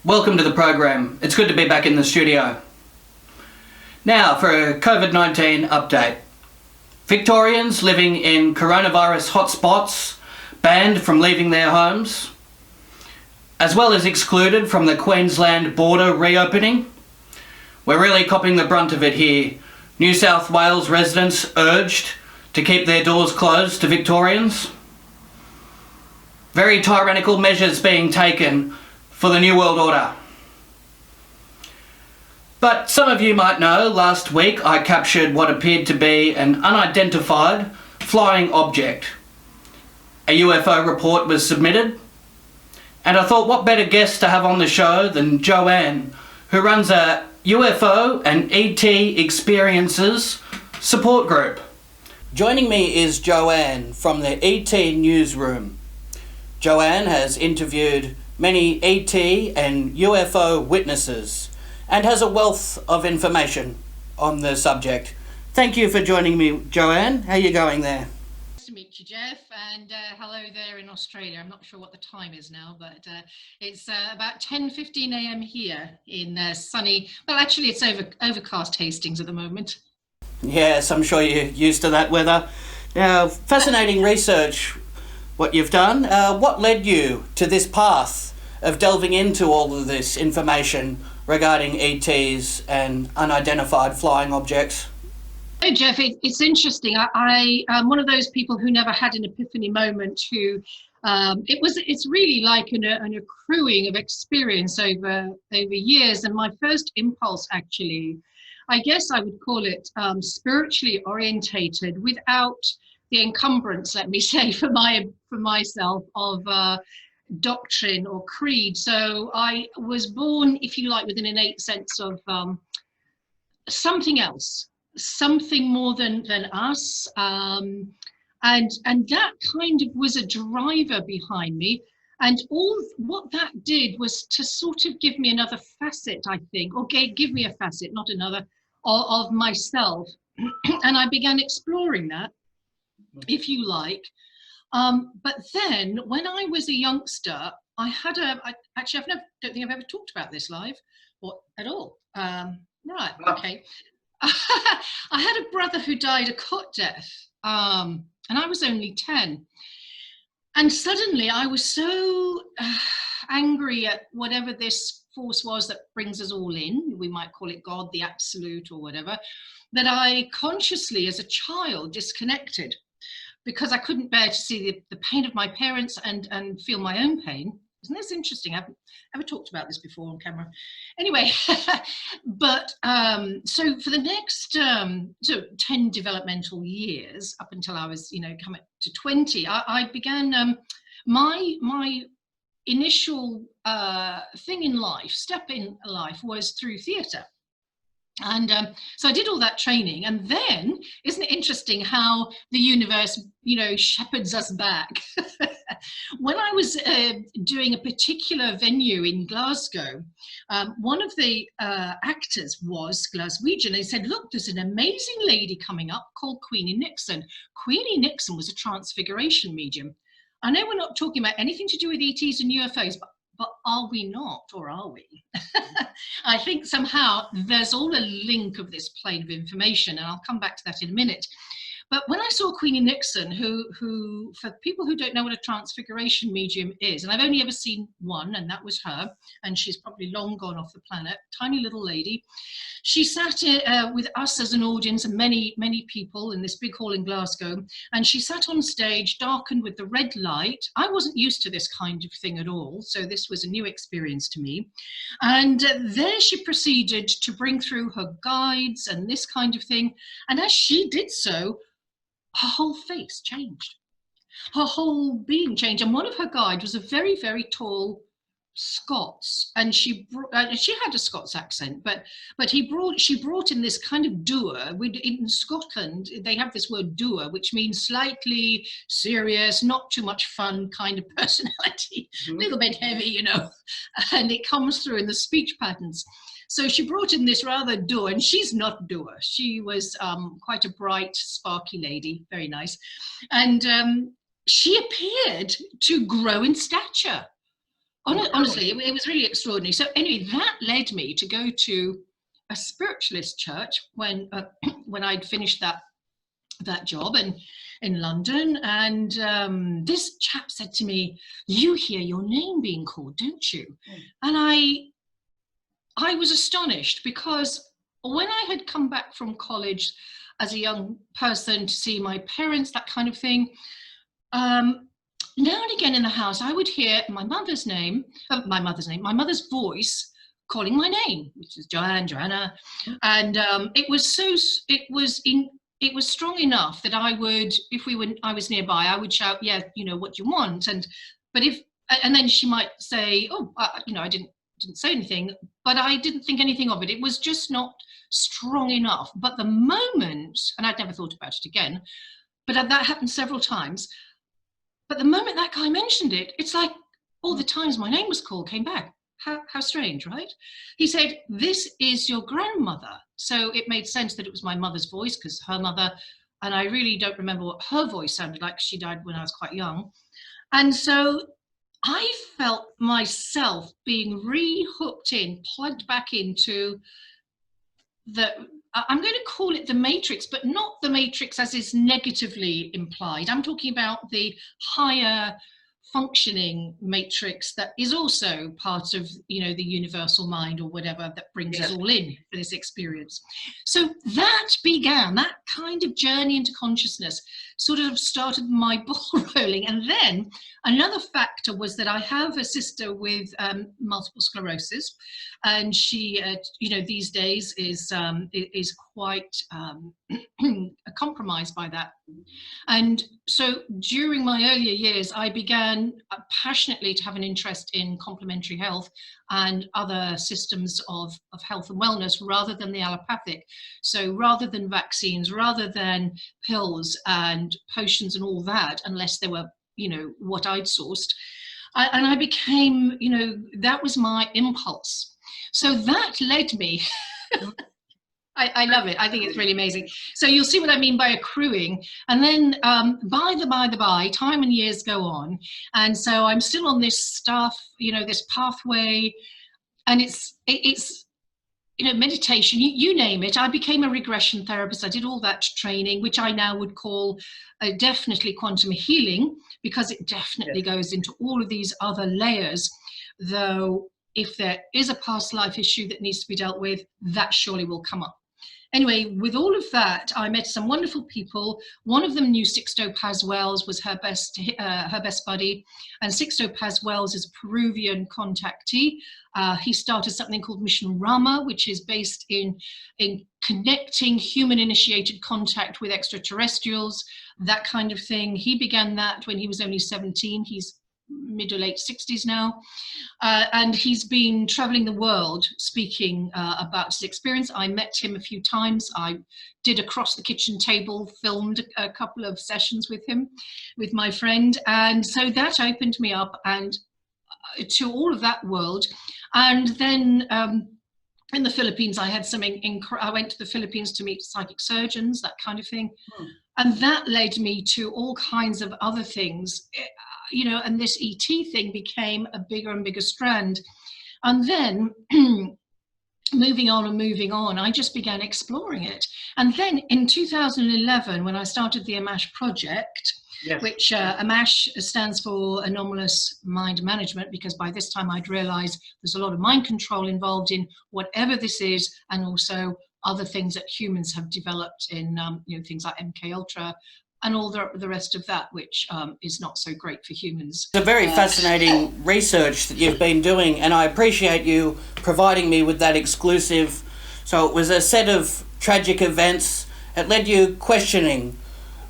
Welcome to the program. It's good to be back in the studio. Now for a COVID-19 update. Victorians living in coronavirus hotspots banned from leaving their homes, as well as excluded from the Queensland border reopening. We're really copping the brunt of it here. New South Wales residents urged to keep their doors closed to Victorians. Very tyrannical measures being taken for the New World Order. But some of you might know, last week I captured what appeared to be an unidentified flying object. A UFO report was submitted, and I thought what better guest to have on the show than Joanne, who runs a UFO and ET experiences support group. Joining me is Joanne from the ET Newsroom. Joanne has interviewed many ET and UFO witnesses and has a wealth of information on the subject. Thank you for joining me, Joanne. How are you going there? Nice to meet you, Jeff, and hello there in Australia. I'm not sure what the time is now, but it's about 10:15 a.m. here in sunny, well actually it's overcast Hastings at the moment. Yes, I'm sure you're used to that weather. Now, fascinating research what you've done. What led you to this path of delving into all of this information regarding ETs and unidentified flying objects? Hey Jeff, it's interesting. I'm one of those people who never had an epiphany moment. It's really like an accruing of experience over years. And my first impulse, actually, I guess I would call it spiritually orientated, without the encumbrance, let me say, for myself of doctrine or creed. So I was born, if you like, with an innate sense of something else, something more than us, and that kind of was a driver behind me. And all what that did was to sort of give me another facet, I think, or give me a facet, not another, of myself. And I began exploring that, if you like. But then when I was a youngster, I don't think I've ever talked about this live or at all. Right, okay. I had a brother who died a cot death, and I was only 10. And suddenly I was so angry at whatever this force was that brings us all in, we might call it God, the absolute or whatever, that I consciously as a child disconnected, because I couldn't bear to see the pain of my parents and feel my own pain. Isn't this interesting? I haven't ever talked about this before on camera. Anyway, but so for the next 10 developmental years, up until I was, coming to 20, I began my initial thing in life, step in life, was through theatre. And so I did all that training, and then isn't it interesting how the universe, shepherds us back? When I was doing a particular venue in Glasgow, one of the actors was Glaswegian. They said, look, there's an amazing lady coming up called Queenie Nixon. Queenie Nixon was a transfiguration medium. I know we're not talking about anything to do with ETs and UFOs, but are we not, or are we? I think somehow there's all a link of this plane of information, and I'll come back to that in a minute. But when I saw Queenie Nixon, who, for people who don't know what a transfiguration medium is, and I've only ever seen one, and that was her, and she's probably long gone off the planet, tiny little lady. She sat with us as an audience and many, many people in this big hall in Glasgow, and she sat on stage, darkened with the red light. I wasn't used to this kind of thing at all, so this was a new experience to me. And there she proceeded to bring through her guides and this kind of thing, and as she did so, her whole face changed. Her whole being changed. And one of her guides was a very, very tall Scots, and she had a Scots accent, but she brought in this kind of doer. In Scotland, they have this word doer, which means slightly serious, not too much fun kind of personality, a little bit heavy, and it comes through in the speech patterns. So she brought in this rather doer, and she's not doer. She was quite a bright, sparky lady, very nice. And she appeared to grow in stature. Honestly, it was really extraordinary. So anyway, that led me to go to a spiritualist church when when I'd finished that job in London, and this chap said to me, "You hear your name being called, don't you?" And I was astonished, because when I had come back from college as a young person to see my parents, that kind of thing, now and again in the house, I would hear my mother's mother's voice calling my name, which is Joanne, Joanna, and it was strong enough that I would, if I was nearby, I would shout, "Yeah, what do you want?" And then she might say, "Oh, I didn't say anything," but I didn't think anything of it. It was just not strong enough. But the moment, and I'd never thought about it again, but that happened several times. But the moment that guy mentioned it, it's like all the times my name was called came back. How strange, right? He said, "This is your grandmother." So it made sense that it was my mother's voice, because her mother, and I really don't remember what her voice sounded like, 'cause she died when I was quite young. And so I felt myself being re-hooked in, plugged back into I'm going to call it the Matrix, but not the Matrix as is negatively implied. I'm talking about the higher functioning matrix that is also part of the universal mind, or whatever, that brings us all in for this experience. So that kind of journey into consciousness sort of started my ball rolling. And then another factor was that I have a sister with multiple sclerosis, and she these days is quite compromised by that. And so during my earlier years, I began passionately to have an interest in complementary health and other systems of health and wellness, rather than the allopathic. So rather than vaccines, rather than pills and potions and all that, unless they were what I'd sourced, and I became, that was my impulse. So that led me I love it. I think it's really amazing. So you'll see what I mean by accruing. And then by the by, time and years go on. And so I'm still on this stuff, this pathway. And it's meditation, you name it. I became a regression therapist. I did all that training, which I now would call definitely quantum healing, because it definitely goes into all of these other layers, though if there is a past life issue that needs to be dealt with, that surely will come up. Anyway, with all of that, I met some wonderful people. One of them knew Sixto Paz Wells, was her best buddy. And Sixto Paz Wells is a Peruvian contactee. He started something called Mission Rama, which is based in connecting human-initiated contact with extraterrestrials, that kind of thing. He began that when he was only 17. He's mid or late 60s now, and he's been traveling the world speaking about his experience. I met him a few times. I did Across the Kitchen Table, filmed a couple of sessions with him, with my friend, and so that opened me up and to all of that world. And then in the Philippines, I had I went to the Philippines to meet psychic surgeons, that kind of thing. And that led me to all kinds of other things, and this ET thing became a bigger and bigger strand. And then moving on, I just began exploring it. And then in 2011, when I started the AMASH project, which AMASH stands for Anomalous Mind Management, because by this time I'd realized there's a lot of mind control involved in whatever this is, and also other things that humans have developed in things like MK Ultra and all the rest of that, which is not so great for humans. It's a very fascinating research that you've been doing, and I appreciate you providing me with that exclusive. So it was a set of tragic events. It led you questioning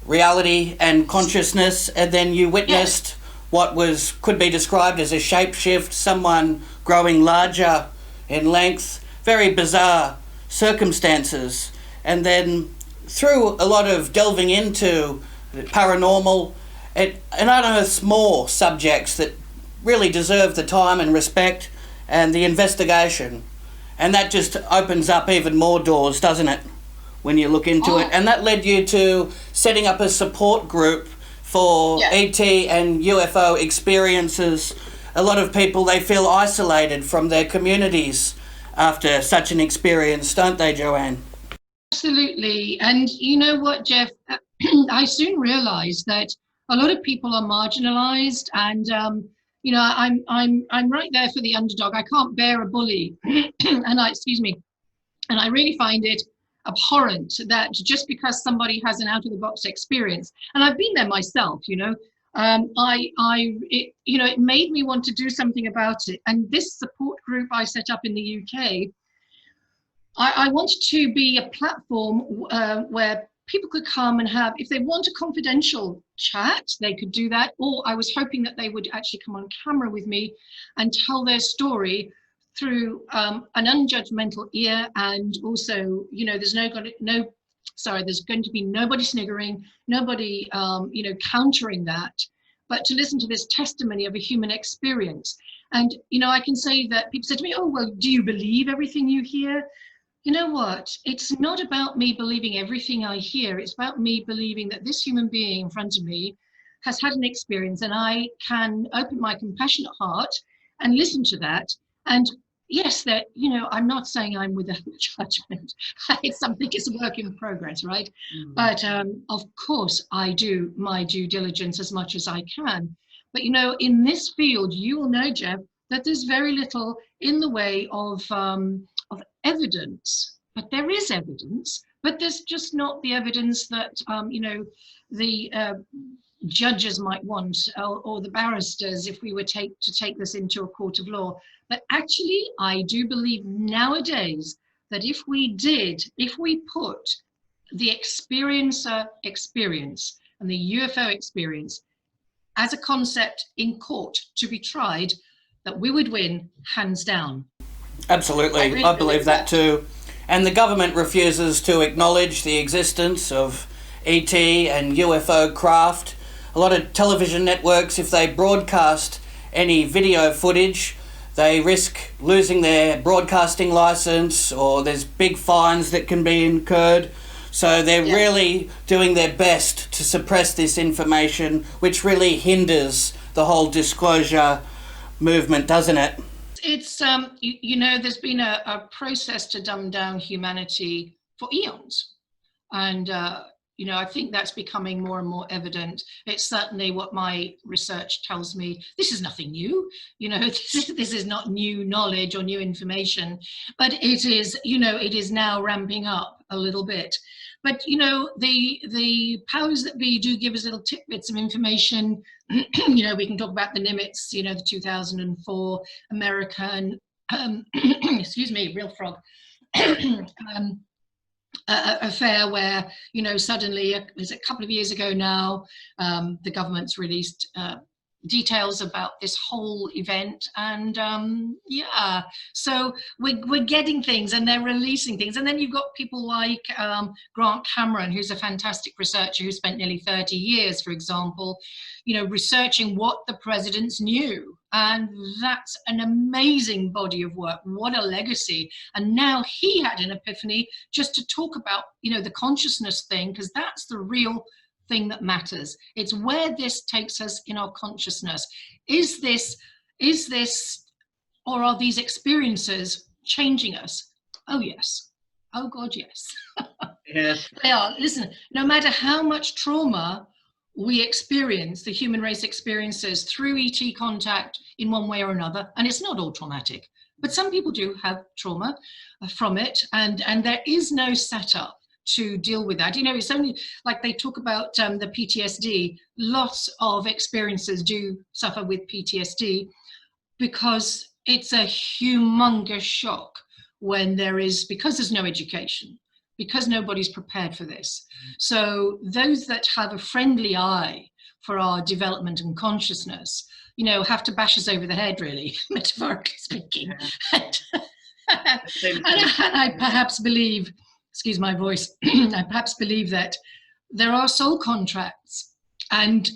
reality and consciousness, and then you witnessed what could be described as a shapeshift, someone growing larger in length, very bizarre circumstances. And then through a lot of delving into paranormal, it unearths more subjects that really deserve the time and respect and the investigation. And that just opens up even more doors, doesn't it, when you look into it? And that led you to setting up a support group for ET and UFO experiences a lot of people, they feel isolated from their communities after such an experience, don't they, Joanne? Absolutely. And you know what, Jeff? I soon realized that a lot of people are marginalized, and you know, I'm right there for the underdog. I can't bear a bully, and excuse me, and I really find it abhorrent that just because somebody has an out of the box experience, and I've been there myself, you know, it made me want to do something about it. And this support group I set up in the UK, I wanted to be a platform where people could come and have, if they want a confidential chat, they could do that. Or I was hoping that they would actually come on camera with me and tell their story through an unjudgmental ear. And also, you know, there's there's going to be nobody sniggering, nobody, you know, countering that, but to listen to this testimony of a human experience. And, you know, I can say that people say to me, oh, well, do you believe everything you hear? You know what? It's not about me believing everything I hear. It's about me believing that this human being in front of me has had an experience, and I can open my compassionate heart and listen to that. And yes, that, you know, I'm not saying I'm without judgment. It's something, it's a work in progress, right? Mm-hmm. But of course, I do my due diligence as much as I can. But, you know, in this field, you will know, Jeff, that there's very little in the way of evidence. But there is evidence, but there's just not the evidence that, you know, the judges might want, or the barristers, if we were to take this into a court of law. But actually, I do believe nowadays that if we put the experiencer experience and the UFO experience as a concept in court to be tried, that we would win hands down. Absolutely, I really believe that too. And the government refuses to acknowledge the existence of ET and UFO craft. A lot of television networks, if they broadcast any video footage, they risk losing their broadcasting license, or there's big fines that can be incurred. So they're really doing their best to suppress this information, which really hinders the whole disclosure movement, doesn't it? It's, you know, there's been a process to dumb down humanity for eons. And, you know, I think that's becoming more and more evident. It's certainly what my research tells me. This is nothing new, you know, this is not new knowledge or new information, but it is, you know, it is now ramping up a little bit. But, you know, the powers that be do give us little tidbits of information. You know, we can talk about the Nimitz, you know, the 2004 American, excuse me, real frog, affair where, you know, suddenly, it was a couple of years ago now, the government's released details about this whole event, and yeah, so we're getting things, and they're releasing things. And then you've got people like Grant Cameron, who's a fantastic researcher who spent nearly 30 years, for example, you know, researching what the presidents knew. And that's an amazing body of work. What a legacy. And now he had an epiphany just to talk about, you know, the consciousness thing, because that's the real thing that matters. It's where this takes us in our consciousness. Is this, or are these experiences changing us? Oh, yes. Oh, God, yes. Yes. They are. Listen, no matter how much trauma we experience, the human race experiences through ET contact in one way or another, and it's not all traumatic, but some people do have trauma from it, and there is no setup to deal with that. You know, it's only like they talk about the PTSD. Lots of experiences do suffer with PTSD because it's a humongous shock when because there's no education, because nobody's prepared for this. So those that have a friendly eye for our development and consciousness, you know, have to bash us over the head, really, metaphorically speaking. And I perhaps believe, excuse my voice, I perhaps believe that there are soul contracts. And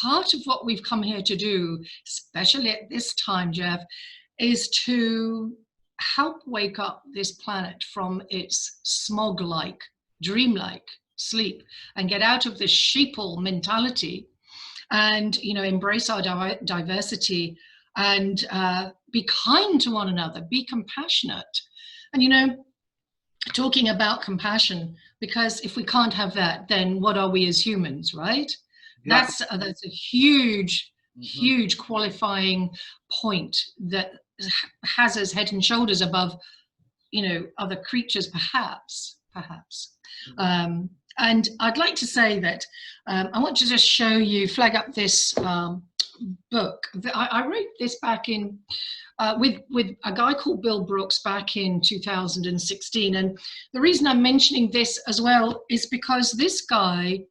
part of what we've come here to do, especially at this time, Jeff, is to help wake up this planet from its smog-like, dreamlike sleep, and get out of the sheeple mentality and, you know, embrace our diversity and be kind to one another, be compassionate. And, you know, talking about compassion, because if we can't have that, then what are we as humans, right? Yeah. That's a huge, huge qualifying point that has us head and shoulders above, you know, other creatures, perhaps. And I'd like to say that I want to just show you, flag up this book. I wrote this back in with a guy called Bill Brooks back in 2016. And the reason I'm mentioning this as well is because this guy,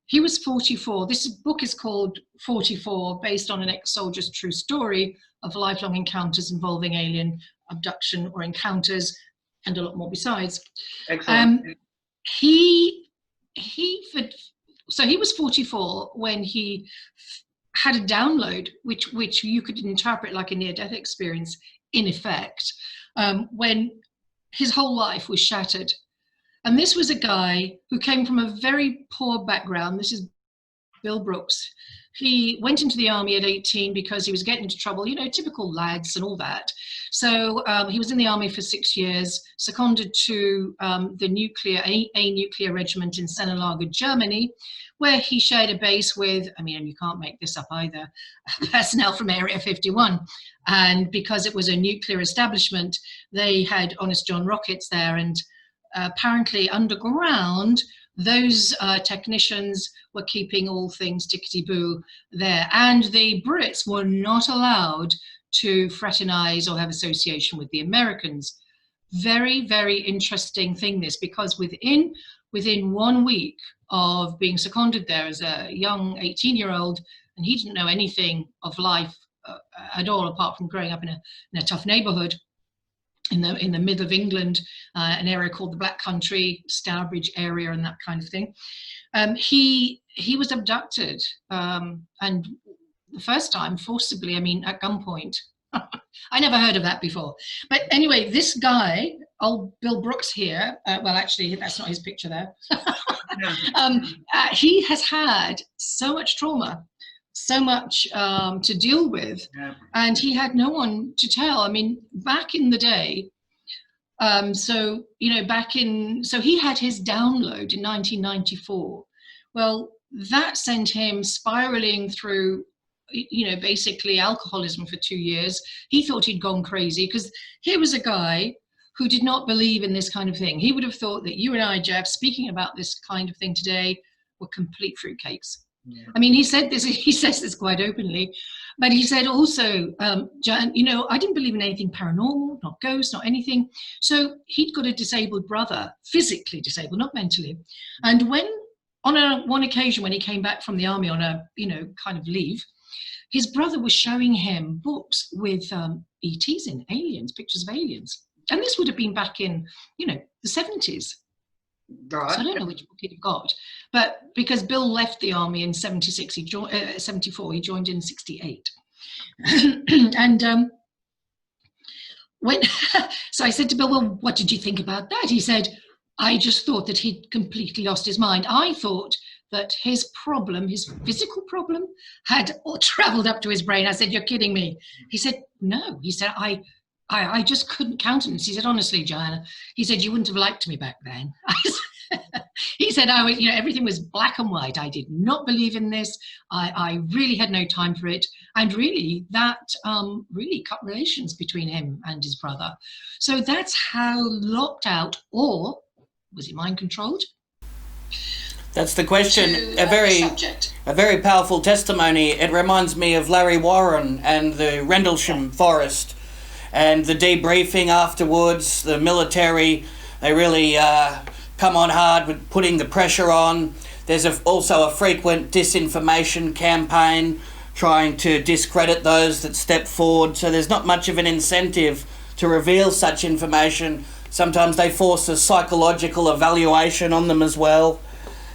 he was 44. This book is called 44, based on an ex-soldier's true story of lifelong encounters involving alien abduction or encounters, and a lot more besides. Excellent. So he was 44 when he had a download, which you could interpret like a near-death experience, in effect, when his whole life was shattered. And this was a guy who came from a very poor background. This is Bill Brooks. He went into the army at 18 because he was getting into trouble, you know, typical lads and all that. So he was in the army for 6 years, seconded to the nuclear regiment in Sennelager, Germany, where he shared a base with, I mean, and you can't make this up either, personnel from Area 51. And because it was a nuclear establishment, they had Honest John rockets there, and apparently underground, those technicians were keeping all things tickety-boo there. And the Brits were not allowed to fraternize or have association with the Americans. Very, very interesting thing, this, because within 1 week of being seconded there as a young 18-year-old, and he didn't know anything of life at all, apart from growing up in a tough neighborhood in the middle of England, an area called the Black Country, Stourbridge area, and that kind of thing. He was abducted, and the first time forcibly, I mean, at gunpoint. I never heard of that before. But anyway, this guy, old Bill Brooks here, well, actually, that's not his picture there. He has had so much trauma, so much to deal with, and he had no one to tell. I mean, back in the day, so he had his download in 1994. Well, that sent him spiraling through, you know, basically alcoholism for 2 years. He thought he'd gone crazy, because here was a guy who did not believe in this kind of thing. He would have thought that you and I, Jeff, speaking about this kind of thing today, were complete fruitcakes. Yeah. I mean, he says this quite openly, but he said also, Joanne, you know, I didn't believe in anything paranormal, not ghosts, not anything. So he'd got a disabled brother, physically disabled, not mentally. And when, on one occasion when he came back from the army on a, you know, kind of leave, his brother was showing him books with ETs in, aliens, pictures of aliens. And this would have been back in, you know, the 70s. Right. So I don't know which book he'd got, but because Bill left the army in 76, 74, he joined in 68. And so I said to Bill, well, what did you think about that? He said, I just thought that he'd completely lost his mind. I thought that his problem, his physical problem, had traveled up to his brain. I said, you're kidding me. He said, no. He said, I just couldn't countenance. He said, honestly, Joanna, he said, you wouldn't have liked me back then. He said, you know, everything was black and white. I did not believe in this. I really had no time for it. And really, that really cut relations between him and his brother. So that's how locked out, or was it mind controlled? That's the question. A very powerful testimony. It reminds me of Larry Warren and the Rendlesham Forest, and the debriefing afterwards. The military, they really come on hard with putting the pressure on. There's also a frequent disinformation campaign trying to discredit those that step forward. So there's not much of an incentive to reveal such information. Sometimes they force a psychological evaluation on them as well,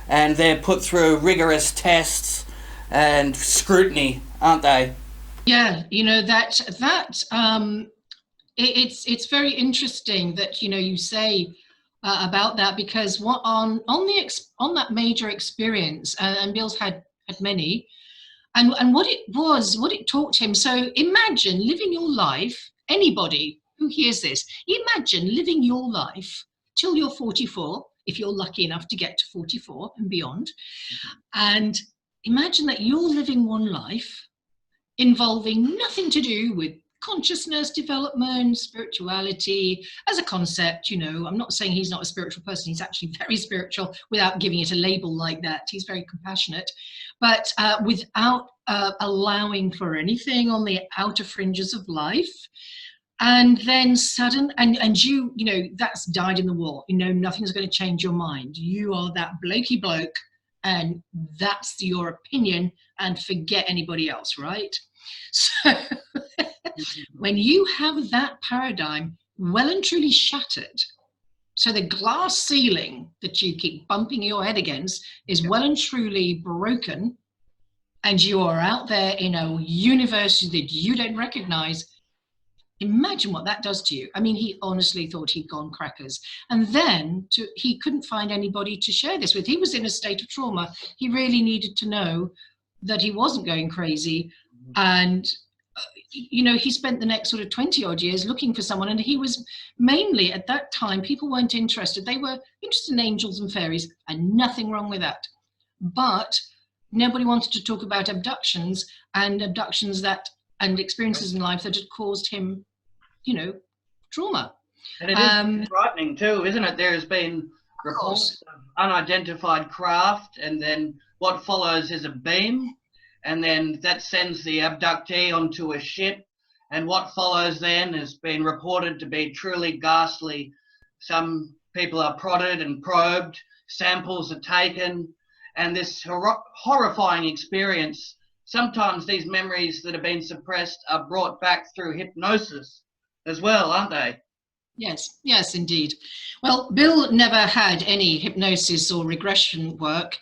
and they're put through rigorous tests and scrutiny, aren't they? Yeah, you know, it's very interesting that, you know, you say about that, because on that major experience, and Bill's had many, And what it taught him. So imagine living your life, anybody who hears this, imagine living your life till you're 44, if you're lucky enough to get to 44 and beyond. And imagine that you're living one life involving nothing to do with consciousness development, spirituality as a concept. I'm not saying he's not a spiritual person. He's actually very spiritual without giving it a label like that. He's very compassionate, but without allowing for anything on the outer fringes of life. And then that's died in the war. Nothing's going to change your mind. You are that blokey bloke, and that's your opinion, and forget anybody else, right? So when you have that paradigm well and truly shattered, so the glass ceiling that you keep bumping your head against is well and truly broken, and you are out there in a universe that you don't recognize, imagine what that does to you. I mean, he honestly thought he'd gone crackers. And then he couldn't find anybody to share this with. He was in a state of trauma. He really needed to know that he wasn't going crazy. And, he spent the next sort of 20 odd years looking for someone. And he was mainly, at that time, people weren't interested. They were interested in angels and fairies, and nothing wrong with that. But nobody wanted to talk about abductions and experiences in life that had caused him, trauma. And it is frightening too, isn't it? There has been reports of unidentified craft, and then what follows is a beam, and then that sends the abductee onto a ship, and what follows then has been reported to be truly ghastly. Some people are prodded and probed, samples are taken, and this horrifying experience. Sometimes these memories that have been suppressed are brought back through hypnosis as well, aren't they? Yes, indeed. Well, Bill never had any hypnosis or regression work.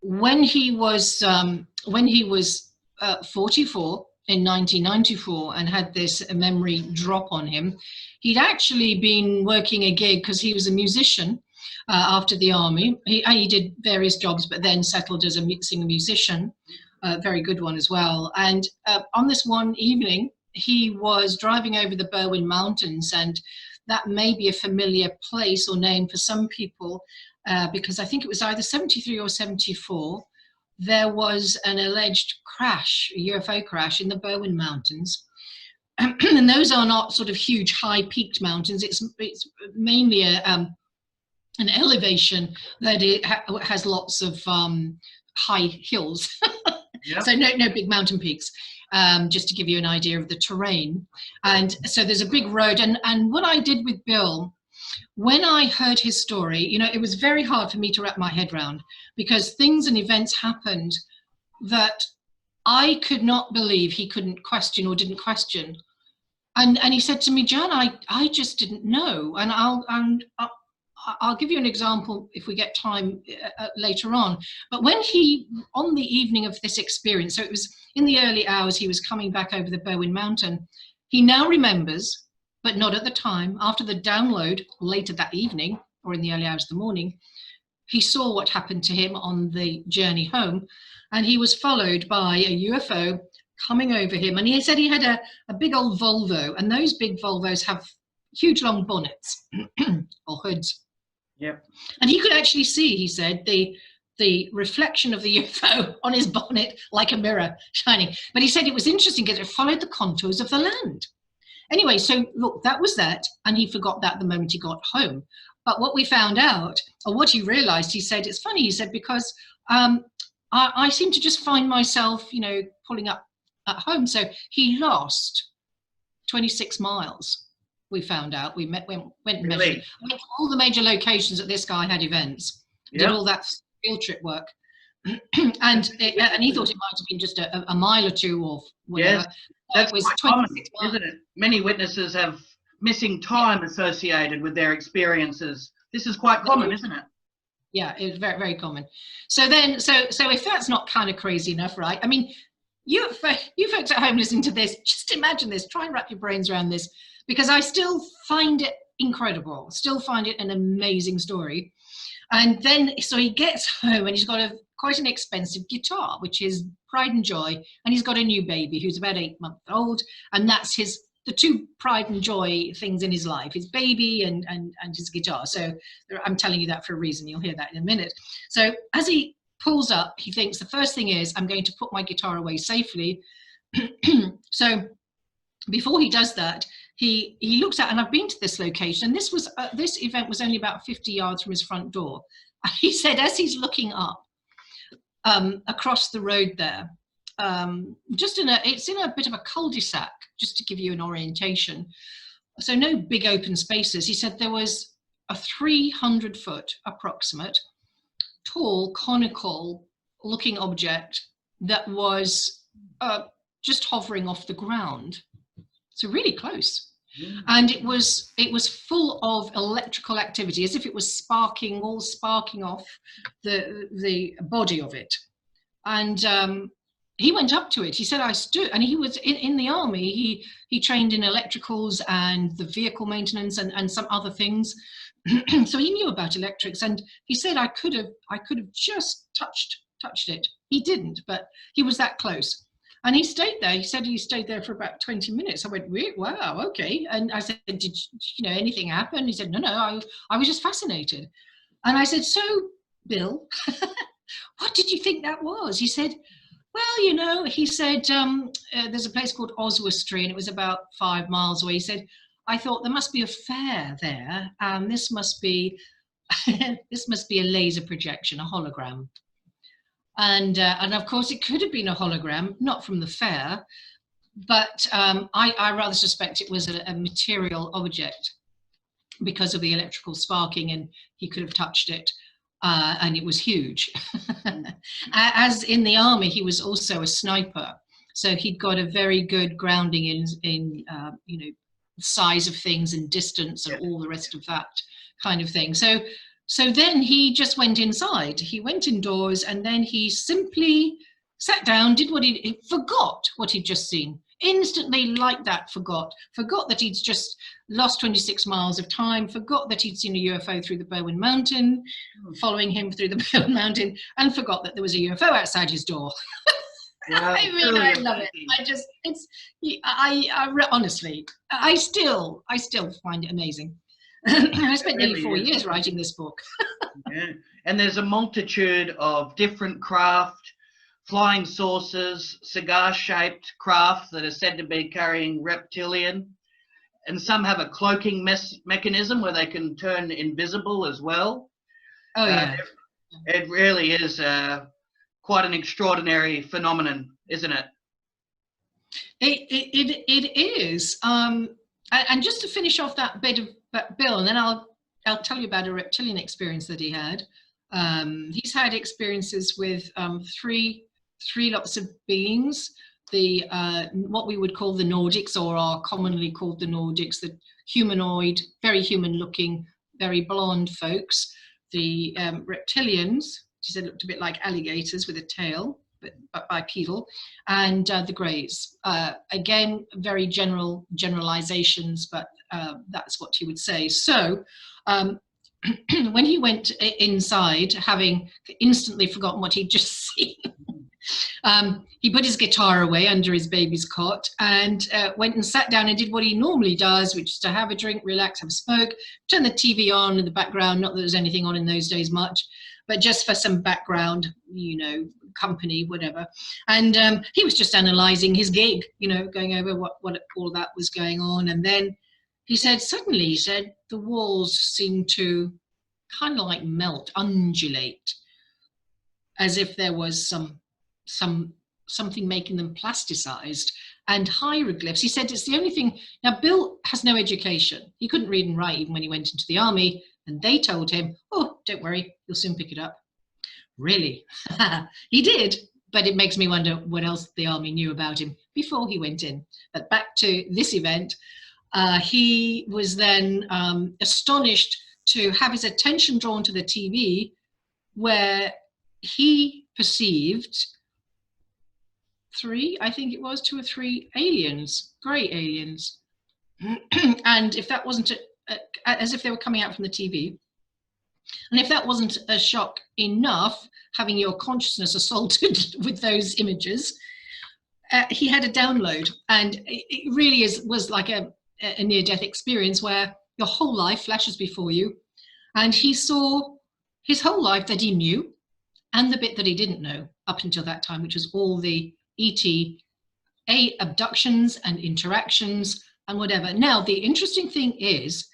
When he was 44 in 1994 and had this memory drop on him, he'd actually been working a gig because he was a musician after the army. He did various jobs, but then settled as a singer musician. Very good one as well. And on this one evening, he was driving over the Berwyn Mountains, and that may be a familiar place or name for some people, because I think it was either 73 or 74. There was an alleged crash, a UFO crash in the Berwyn Mountains. And those are not sort of huge, high-peaked mountains. It's mainly an elevation that it has lots of high hills. Yep. So no big mountain peaks, just to give you an idea of the terrain. And so there's a big road. And what I did with Bill, when I heard his story, it was very hard for me to wrap my head around, because things and events happened that I could not believe he couldn't question or didn't question. And he said to me, John, I just didn't know. And I'll give you an example if we get time later on. But when on the evening of this experience, so it was in the early hours, he was coming back over the Berwyn Mountain. He now remembers, but not at the time. After the download later that evening, or in the early hours of the morning, he saw what happened to him on the journey home, and he was followed by a UFO coming over him. And he said he had a big old Volvo, and those big Volvos have huge long bonnets or hoods. Yep. And he could actually see, he said, the reflection of the UFO on his bonnet like a mirror shining. But he said it was interesting because it followed the contours of the land. Anyway, so look, that was that. And he forgot that the moment he got home. But what we found out, or what he realized, he said, it's funny, he said, because I seem to just find myself, pulling up at home. So he lost 26 miles. We found out. We went and measured. I went to all the major locations that this guy had events. Yep. Did all that field trip work, and he thought it might have been just a mile or two or whatever. Yes, that's quite common, isn't it? Many witnesses have missing time associated with their experiences. This is quite common, isn't it? Yeah, it's very, very common. So then, so if that's not kind of crazy enough, right? I mean, you folks at home listening to this, just imagine this. Try and wrap your brains around this. Because I still find it incredible, still find it an amazing story. And then, so he gets home and he's got a quite an expensive guitar, which is pride and joy. And he's got a new baby who's about 8 months old, and that's the two pride and joy things in his life: his baby and his guitar. So I'm telling you that for a reason. You'll hear that in a minute. So as he pulls up, he thinks the first thing is, I'm going to put my guitar away safely. So before he does that, he looks at, and I've been to this location, and this event was only about 50 yards from his front door. He said, as he's looking up across the road there, it's in a bit of a cul-de-sac, just to give you an orientation. So no big open spaces. He said there was a 300-foot approximate, tall, conical looking object that was just hovering off the ground. So really close. And it was full of electrical activity, as if it was sparking off the body of it. And he went up to it. He said, I stood, and he was in the army. He trained in electricals and the vehicle maintenance and some other things. So he knew about electrics, and he said, I could have just touched it. He didn't, but he was that close. And he stayed there. He said he stayed there for about 20 minutes. I went, wow, okay. And I said, did anything happen? He said, no, I was just fascinated. And I said, so, Bill, what did you think that was? He said, well, he said, there's a place called Oswestry, and it was about 5 miles away. He said, I thought there must be a fair there, and this must be a laser projection, a hologram. And of course, it could have been a hologram, not from the fair, but I rather suspect it was a material object because of the electrical sparking, and he could have touched it, and it was huge. As in the army, he was also a sniper, so he'd got a very good grounding in size of things and distance and all the rest of that kind of thing. So then he just went inside. He went indoors, and then he simply sat down, did he forgot what he'd just seen. Instantly, like that, forgot that he'd just lost 26 miles of time, forgot that he'd seen a UFO through the Berwyn Mountain, following him through the Berwyn Mountain, and forgot that there was a UFO outside his door. Wow, I love it. Honestly, I still find it amazing. I spent nearly 4 years writing this book. Yeah. And there's a multitude of different craft, flying saucers, cigar-shaped craft that are said to be carrying Reptilian, and some have a cloaking mechanism where they can turn invisible as well. Oh yeah. It really is quite an extraordinary phenomenon, isn't it? It is. And just to finish off that bit of Bill, and then I'll tell you about a reptilian experience that he had. He's had experiences with three lots of beings. The what we would call the Nordics, or are commonly called the Nordics, the humanoid, very human-looking, very blonde folks. The reptilians, she said, looked a bit like alligators with a tail, but bipedal, and the greys. Again, very generalizations, but that's what he would say. So when he went inside, having instantly forgotten what he'd just seen, he put his guitar away under his baby's cot and went and sat down and did what he normally does, which is to have a drink, relax, have a smoke, turn the TV on in the background. Not that there was anything on in those days much, but just for some background, company, whatever. And he was just analysing his gig, going over what all that was going on. And then he said, suddenly, he said, the walls seemed to kind of like melt, undulate, as if there was something making them plasticized, and hieroglyphs. He said it's the only thing. Now, Bill has no education. He couldn't read and write even when he went into the army, and they told him, oh, don't worry, you'll soon pick it up. Really? He did, but it makes me wonder what else the army knew about him before he went in. But back to this event, he was then astonished to have his attention drawn to the TV, where he perceived two or three aliens, grey aliens. And if that wasn't as if they were coming out from the TV, And if that wasn't a shock enough, having your consciousness assaulted with those images, he had a download, and it really was like a near-death experience where your whole life flashes before you, and he saw his whole life that he knew, and the bit that he didn't know up until that time, which was all the ET abductions and interactions and whatever. Now, the interesting thing is,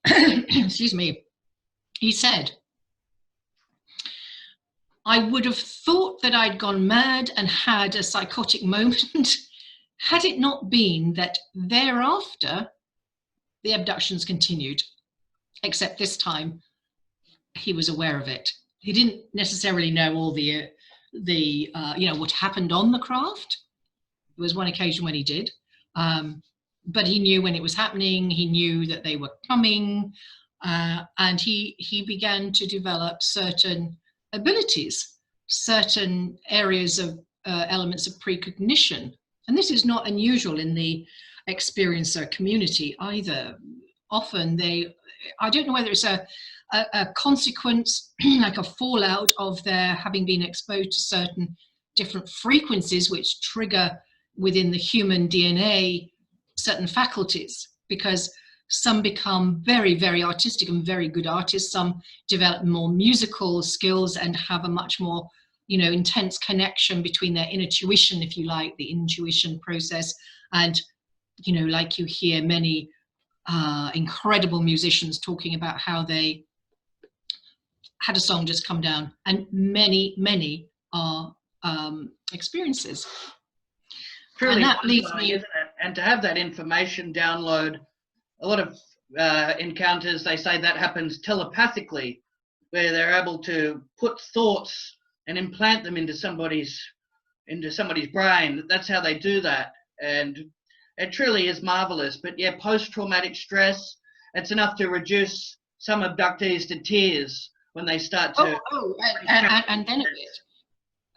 excuse me, he said, I would have thought that I'd gone mad and had a psychotic moment had it not been that thereafter the abductions continued, except this time he was aware of it. He didn't necessarily know all the what happened on the craft. There was one occasion when he did, but he knew when it was happening. He knew that they were coming, and he began to develop certain abilities, certain areas of elements of precognition. And this is not unusual in the experiencer community either. Often I don't know whether it's a consequence, like a fallout of their having been exposed to certain different frequencies which trigger within the human DNA certain faculties, because some become very, very artistic and very good artists. Some develop more musical skills and have a much more, intense connection between their inner tuition, if you like, the intuition process. And, like you hear many incredible musicians talking about how they had a song just come down, and many, many are experiences. Truly, and that leads me, isn't it? And to have that information download, a lot of encounters, they say that happens telepathically, where they're able to put thoughts and implant them into somebody's brain. That's how they do that, and it truly is marvelous. But yeah, post-traumatic stress, it's enough to reduce some abductees to tears when they start to. And then a bit.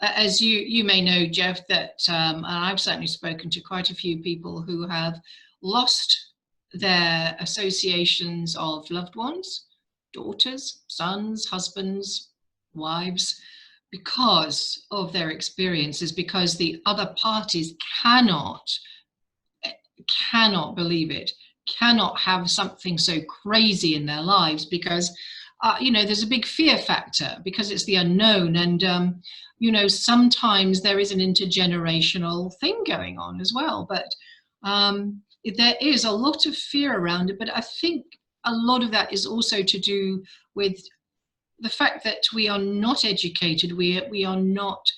As you may know, Jeff, that and I've certainly spoken to quite a few people who have lost their associations of loved ones, daughters, sons, husbands, wives, because of their experiences, because the other parties cannot believe it, cannot have something so crazy in their lives, because there's a big fear factor, because it's the unknown. And sometimes there is an intergenerational thing going on as well, but there is a lot of fear around it. But I think a lot of that is also to do with the fact that we are not educated. We are not,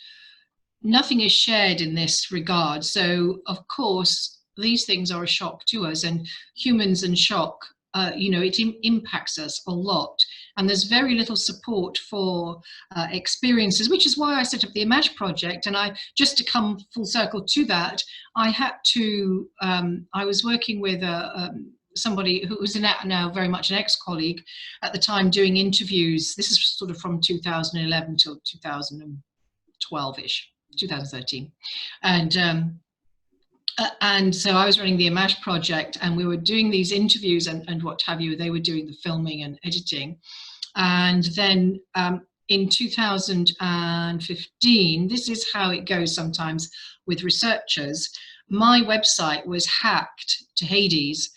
nothing is shared in this regard. So of course these things are a shock to us, and humans and shock, it impacts us a lot. And there's very little support for experiences, which is why I set up the Image project. And just to come full circle to that, I had to, I was working with somebody who was now very much an ex-colleague at the time, doing interviews. This is sort of from 2011 till 2012-ish, 2013. And so I was running the Image project, and we were doing these interviews and what have you. They were doing the filming and editing. And then in 2015, this is how it goes sometimes with researchers, my website was hacked to Hades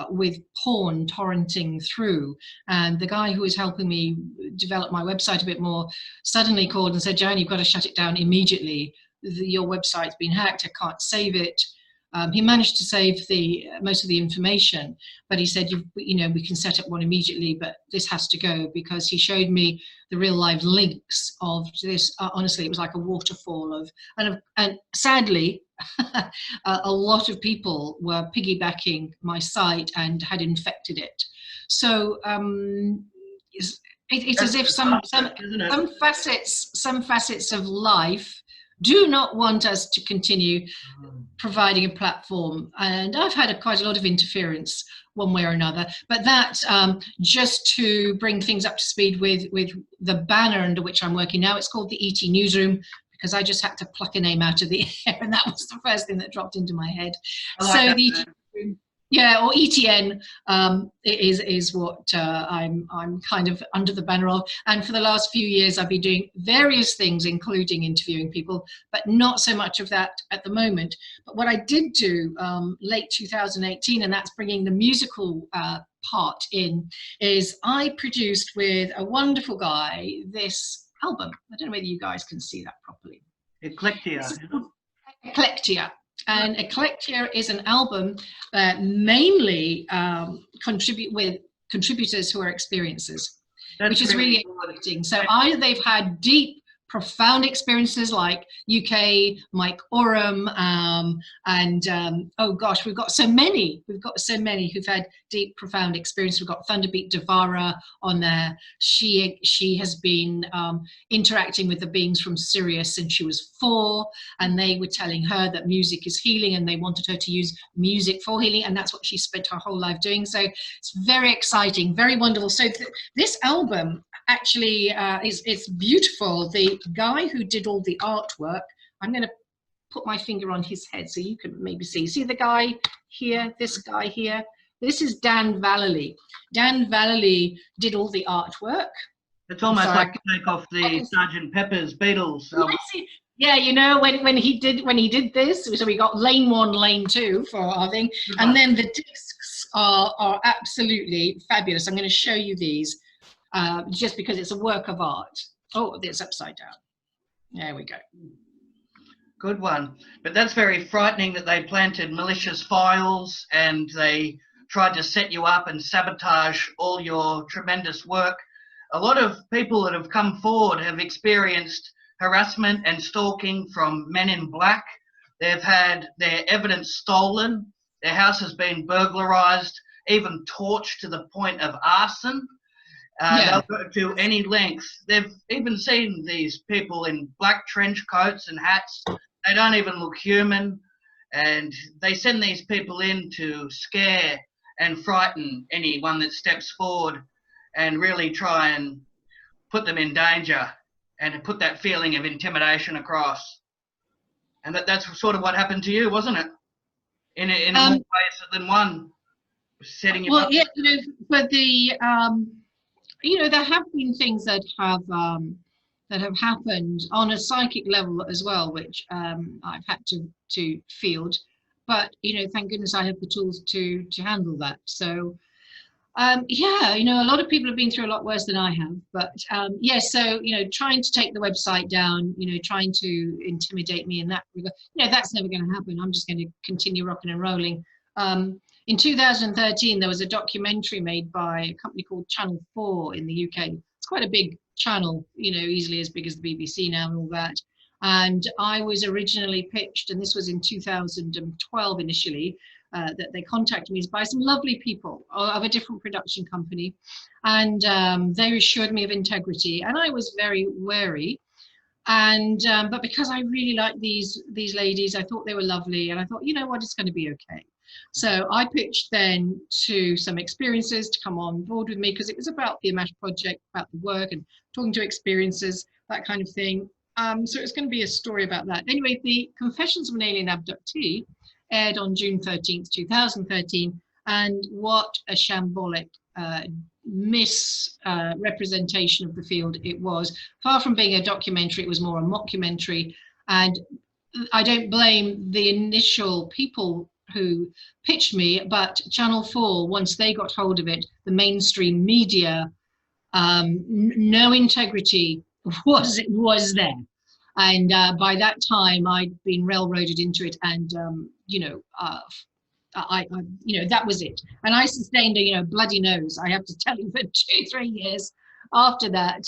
with porn torrenting through. And the guy who was helping me develop my website a bit more suddenly called and said, Joanne, you've got to shut it down immediately. Your website's been hacked, I can't save it. He managed to save most of the information, but he said, we can set up one immediately, but this has to go, because he showed me the real live links of this. Honestly, it was like a waterfall of, and sadly, a lot of people were piggybacking my site and had infected it. So it's as if some facets of life do not want us to continue providing a platform. And I've had quite a lot of interference one way or another, but that just to bring things up to speed with the banner under which I'm working now, it's called the ET Newsroom, because I just had to pluck a name out of the air, and that was the first thing that dropped into my head. So the ET Newsroom Yeah, or ETN is what I'm kind of under the banner of. And for the last few years, I've been doing various things, including interviewing people, but not so much of that at the moment. But what I did do late 2018, and that's bringing the musical part in, is I produced with a wonderful guy this album. I don't know whether you guys can see that properly. Eclectia. Eclectia. And Eclectia is an album mainly contributors who are experiencers, which is really exciting. So either they've had deep, profound experiences like UK, Mike Oram, oh gosh, we've got so many who've had deep, profound experience. We've got Thunderbeat Devara on there. She has been interacting with the beings from Sirius since she was 4, and they were telling her that music is healing, and they wanted her to use music for healing, and that's what she spent her whole life doing. So it's very exciting, very wonderful. So this album actually it's beautiful. The guy who did all the artwork, I'm going to put my finger on his head so you can maybe see the guy here, this guy here. This is Dan Vallely. Dan Vallely did all the artwork. It's almost like a take off the Sgt. Pepper's Beatles. Yeah, you know, when he did this, so we got lane 1, lane 2 for our thing, and then the discs are absolutely fabulous. I'm going to show you these. Just because it's a work of art. Oh, it's upside down. There we go. Good one. But that's very frightening that they planted malicious files and they tried to set you up and sabotage all your tremendous work. A lot of people that have come forward have experienced harassment and stalking from men in black. They've had their evidence stolen. Their house has been burglarized, even torched to the point of arson. They'll go to any length. They've even seen these people in black trench coats and hats. They don't even look human. And they send these people in to scare and frighten anyone that steps forward and really try and put them in danger and put that feeling of intimidation across. And that's sort of what happened to you, wasn't it? In more ways than one, setting you up. Well, yeah, you know, but the you know, there have been things that have happened on a psychic level as well, which I've had to field. But you know, thank goodness I have the tools to handle that. So yeah, you know, a lot of people have been through a lot worse than I have. But yeah, so you know, trying to take the website down, you know, trying to intimidate me in that regard, you know, that's never going to happen. I'm just going to continue rocking and rolling. In 2013, there was a documentary made by a company called Channel 4 in the UK. It's quite a big channel, you know, easily as big as the BBC now and all that. And I was originally pitched, and this was in 2012 initially, that they contacted me by some lovely people of a different production company. And they assured me of integrity, and I was very wary. And but because I really liked these ladies, I thought they were lovely, and I thought, you know what, it's going to be okay. So I pitched then to some experiences to come on board with me, because it was about the Amash project, about the work and talking to experiences, that kind of thing. So it's going to be a story about that. Anyway, the Confessions of an Alien Abductee aired on June 13th, 2013, and what a shambolic misrepresentation of the field it was. Far from being a documentary, it was more a mockumentary, and I don't blame the initial people who pitched me, but Channel 4, once they got hold of it, the mainstream media, no integrity was there. And by that time, I'd been railroaded into it, and you know, you know, that was it. And I sustained a, you know, bloody nose, I have to tell you, for 2-3 years after that.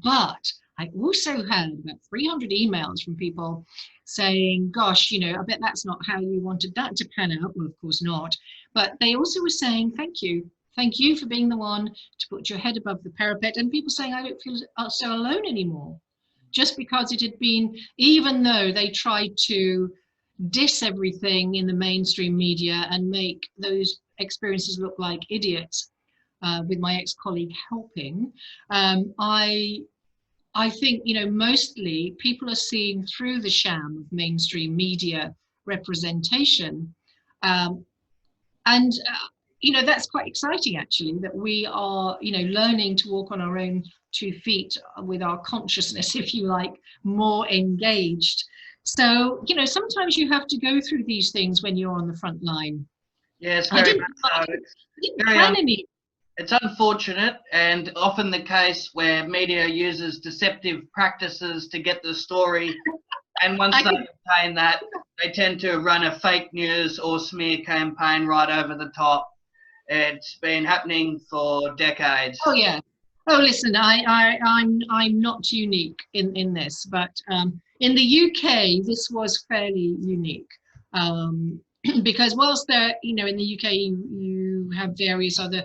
But I also had about 300 emails from people saying, gosh, you know, I bet that's not how you wanted that to pan out. Well, of course not. But they also were saying, thank you. Thank you for being the one to put your head above the parapet. And people saying, I don't feel so alone anymore. Just because it had been, even though they tried to diss everything in the mainstream media and make those experiences look like idiots, with my ex-colleague helping, I think, you know, mostly people are seeing through the sham of mainstream media representation, and And you know, that's quite exciting actually, that we are, you know, learning to walk on our own 2 feet with our consciousness, if you like, more engaged. So, you know, sometimes you have to go through these things when you're on the front line. Yes, I very didn't, much I so. didn't, It's I didn't very plan any. it's unfortunate and often the case where media uses deceptive practices to get the story, and once I they could, obtain that, they tend to run a fake news or smear campaign right over the top. It's been happening for decades. oh yeah. Oh, listen, I'm not unique in this, but in the UK, this was fairly unique. Um, because whilst there, you know, in the UK you have various other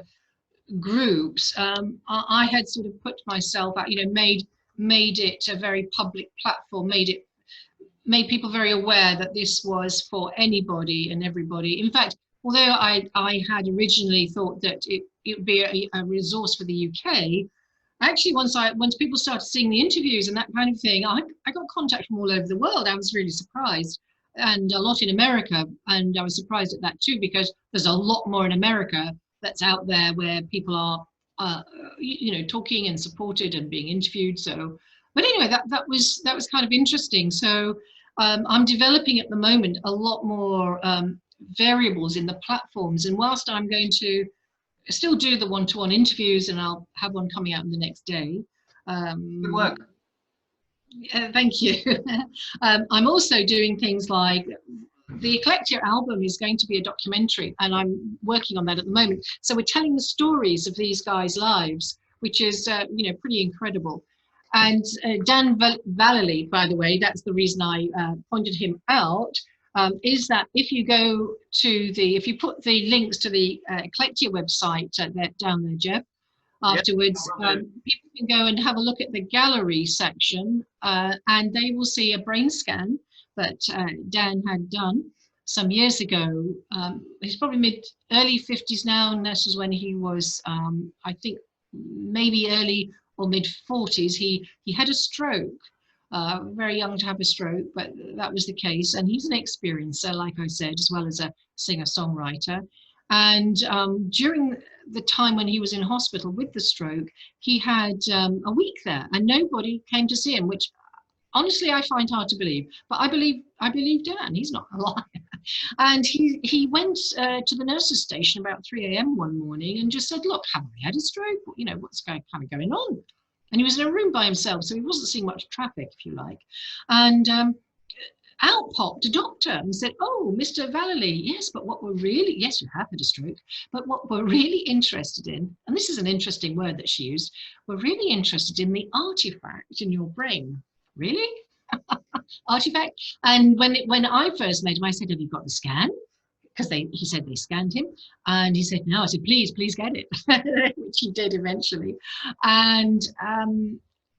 groups, I had sort of put myself out, you know, made it a very public platform, made people very aware that this was for anybody and everybody. In fact, although I had originally thought that it would be a resource for the UK, actually once people started seeing the interviews and that kind of thing, I got contact from all over the world. I was really surprised, and a lot in America, and I was surprised at that too, because there's a lot more in America that's out there where people are you know, talking and supported and being interviewed. So but anyway, that was kind of interesting. So I'm developing at the moment a lot more variables in the platforms, and whilst I'm going to still do the one-to-one interviews, and I'll have one coming out in the next day. Good work. Thank you. I'm also doing things like the Eclectic album is going to be a documentary, and I'm working on that at the moment. So we're telling the stories of these guys' lives, which is you know, pretty incredible. And Dan Vallely, by the way, that's the reason I pointed him out. Is that if you go to if you put the links to the Eclectic website down there, Jeff, afterwards, people can go and have a look at the gallery section, and they will see a brain scan that Dan had done some years ago. He's probably early 50s now, and this was when he was, I think, maybe early or mid 40s. He had a stroke. Very young to have a stroke, but that was the case. And he's an experiencer, like I said, as well as a singer-songwriter. And during the time when he was in hospital with the stroke, he had a week there, and nobody came to see him, which honestly I find hard to believe. But I believe Dan. He's not a liar. And he went to the nurse's station about 3 a.m. one morning and just said, "Look, have I had a stroke? You know, what's kind of going on?" And he was in a room by himself, so he wasn't seeing much traffic, if you like. And out popped a doctor and said, "Oh, Mr. Vallely, yes, but what we're really, yes, you have had a stroke, but what we're really interested in," and this is an interesting word that she used, "we're really interested in the artifact in your brain." Really? Artifact? And when I first met him, I said, "Have you got the scan?" Because he said they scanned him, and he said no. I said, please get it," which he did eventually. And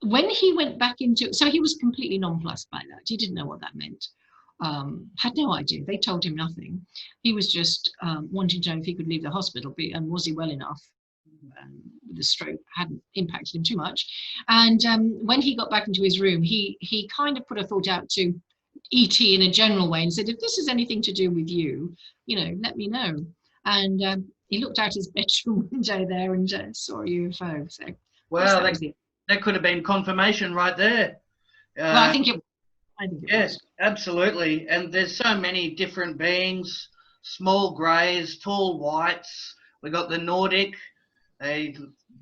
when he went back into, so he was completely nonplussed by that. He didn't know what that meant. Had no idea. They told him nothing. He was just wanting to know if he could leave the hospital, and was he well enough. The stroke hadn't impacted him too much. And when he got back into his room, he kind of put a thought out to ET in a general way and said, "If this is anything to do with you, you know, let me know." And he looked out his bedroom window there and saw a UFO. So well, that could have been confirmation right there. Well, I think it yes, was. absolutely. And there's so many different beings: small greys, tall whites. We got the Nordic,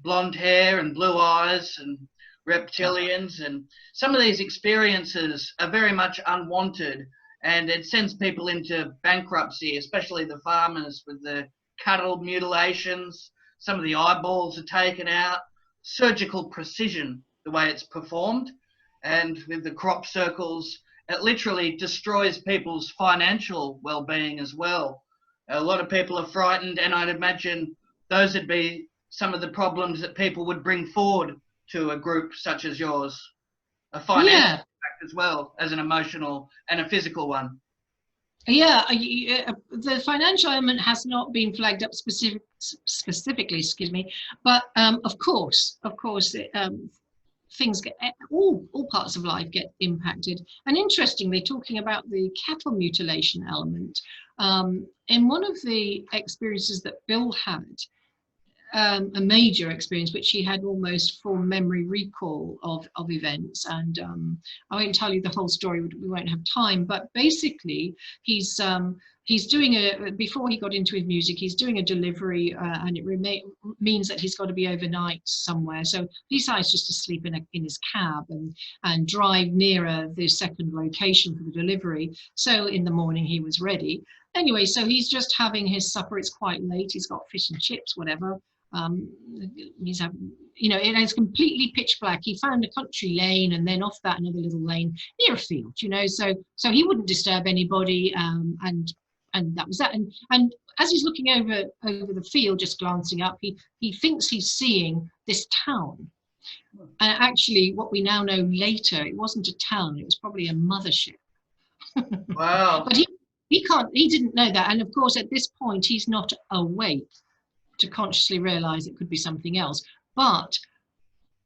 blonde hair and blue eyes, and reptilians. And some of these experiences are very much unwanted, and it sends people into bankruptcy, especially the farmers with the cattle mutilations. Some of the eyeballs are taken out, surgical precision the way it's performed, and with the crop circles, it literally destroys people's financial well-being as well. A lot of people are frightened, and I'd imagine those would be some of the problems that people would bring forward to a group such as yours. A financial impact as well as an emotional and a physical one. Yeah, the financial element has not been flagged up specifically, excuse me, but of course, things get, all parts of life get impacted. And interestingly, talking about the cattle mutilation element, in one of the experiences that Bill had, a major experience, which he had almost full memory recall of events. And I won't tell you the whole story, we won't have time, but basically he's doing before he got into his music, he's doing a delivery, and it means that he's got to be overnight somewhere. So he decides just to sleep in his cab and drive nearer the second location for the delivery. So in the morning he was ready. Anyway, so he's just having his supper. It's quite late. He's got fish and chips, whatever. He's having, it's completely pitch black. He found a country lane, and then off that another little lane near a field, so he wouldn't disturb anybody, and that was that. And as he's looking over the field, just glancing up, he thinks he's seeing this town. And actually, what we now know later, it wasn't a town, it was probably a mothership. Wow. But he didn't know that. And of course, at this point, he's not awake to consciously realize it could be something else. But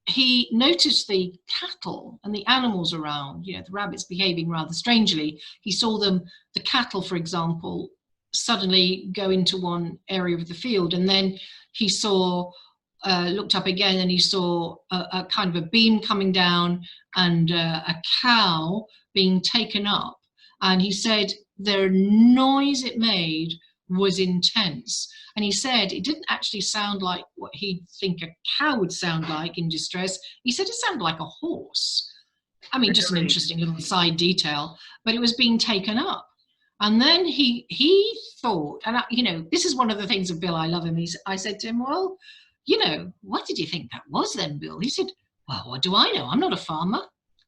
he noticed the cattle and the animals around, the rabbits behaving rather strangely. He saw the cattle, for example, suddenly go into one area of the field, and then he saw, looked up again, and he saw a kind of a beam coming down and a cow being taken up. And he said the noise it made was intense. And he said it didn't actually sound like what he'd think a cow would sound like in distress. He said it sounded like a horse. I mean, just an interesting little side detail, but it was being taken up. And then he thought, and this is one of the things of Bill, I love him. I said to him, well, what did you think that was then, Bill? He said, well, what do I know? I'm not a farmer.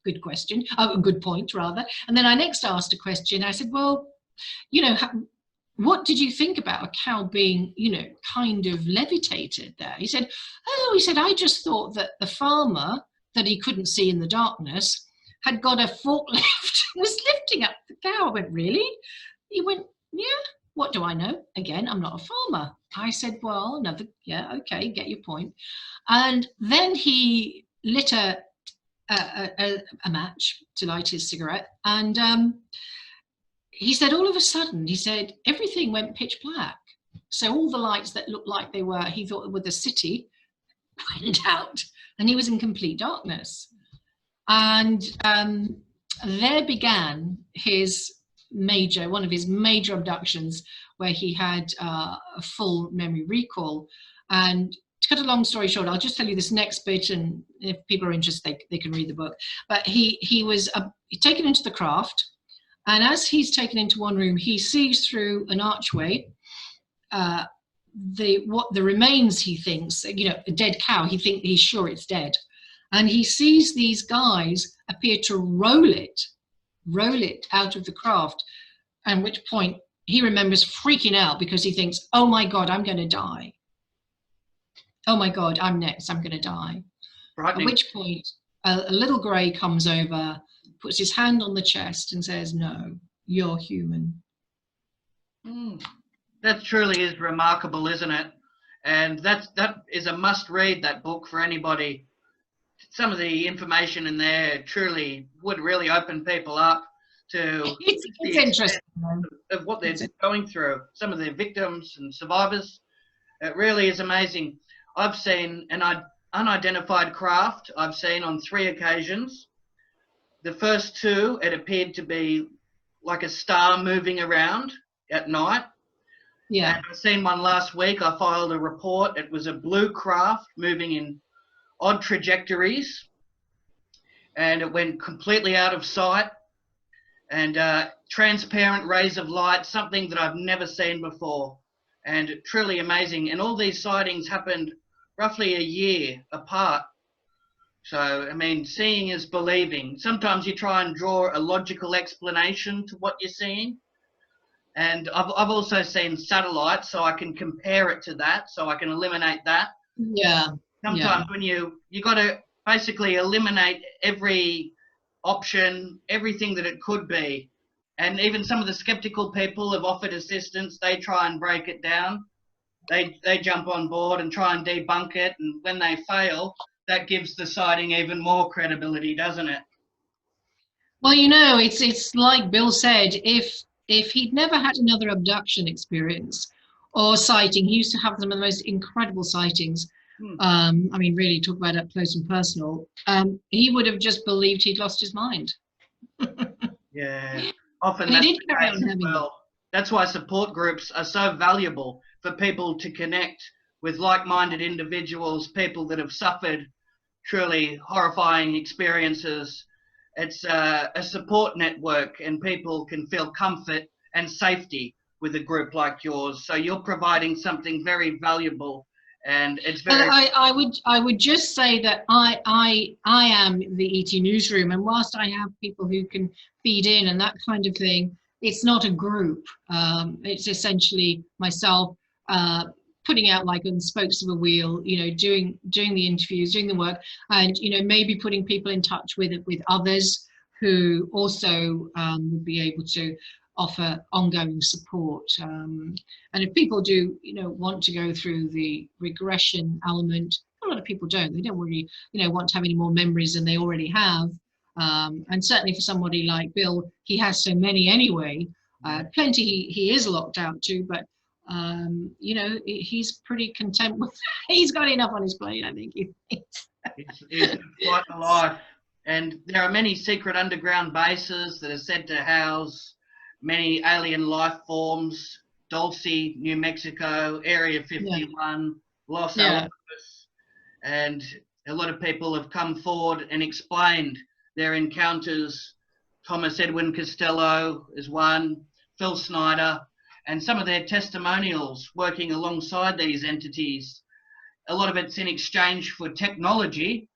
Good question. Oh, good point, rather. And then I next asked a question. I said, well, what did you think about a cow being, kind of levitated there? He said, I just thought that the farmer that he couldn't see in the darkness had got a forklift, was lifting up the cow. I went, really? He went, yeah, what do I know? Again, I'm not a farmer. I said, well, yeah, okay, get your point. And then he lit a match to light his cigarette, and he said, all of a sudden, everything went pitch black. So all the lights that looked like he thought were the city, went out, and he was in complete darkness. And there began one of his major abductions, where he had a full memory recall. And to cut a long story short, I'll just tell you this next bit, and if people are interested, they can read the book. But he was taken into the craft. And as he's taken into one room, he sees through an archway the remains, he thinks, a dead cow. He's sure it's dead. And he sees these guys appear to roll it out of the craft, at which point he remembers freaking out because he thinks, oh my God, I'm going to die. Oh my God, I'm next, I'm going to die. At which point a little grey comes over, puts his hand on the chest and says, no, you're human. That truly is remarkable, isn't it? And that is a must read, that book, for anybody. Some of the information in there truly would really open people up to it's interesting of what they're going through. Some of their victims and survivors. It really is amazing. I've seen an unidentified craft. I've seen on 3 occasions. The first 2, it appeared to be like a star moving around at night. Yeah. And I've seen one last week. I filed a report. It was a blue craft moving in odd trajectories, and it went completely out of sight, and transparent rays of light, something that I've never seen before, and truly amazing. And all these sightings happened roughly a year apart. So, I mean, seeing is believing. Sometimes you try and draw a logical explanation to what you're seeing. And I've also seen satellites, so I can compare it to that, so I can eliminate that. Yeah. Sometimes when you got to basically eliminate every option, everything that it could be. And even some of the skeptical people have offered assistance. They try and break it down. They jump on board and try and debunk it. And when they fail, that gives the sighting even more credibility, doesn't it? Well, you know, it's like Bill said, if he'd never had another abduction experience or sighting, he used to have some of the most incredible sightings. Hmm. I mean, really talk about up close and personal. He would have just believed he'd lost his mind. Yeah, often And he that's did the carry case on as having them. well. That's why support groups are so valuable for people to connect with like-minded individuals, people that have suffered truly horrifying experiences. It's a support network, and people can feel comfort and safety with a group like yours. So you're providing something very valuable, and it's Well, very I would just say that I am the ET Newsroom, and whilst I have people who can feed in and that kind of thing, it's not a group. It's essentially myself putting out like on spokes of a wheel, you know, doing the interviews, doing the work, and you know, maybe putting people in touch with others who also would be able to offer ongoing support. And if people do, you know, want to go through the regression element, a lot of people don't. They don't really, you know, want to have any more memories than they already have. And certainly for somebody like Bill, he has so many anyway. Plenty he is locked out to, but you know, he's pretty content with. He's got enough on his plate, I think. it's quite a life. And there are many secret underground bases that are said to house many alien life forms. Dulce, New Mexico, Area 51, Los Yeah. Alamos, and a lot of people have come forward and explained their encounters. Thomas Edwin Costello is one, Phil Snyder, and some of their testimonials working alongside these entities. A lot of it's in exchange for technology,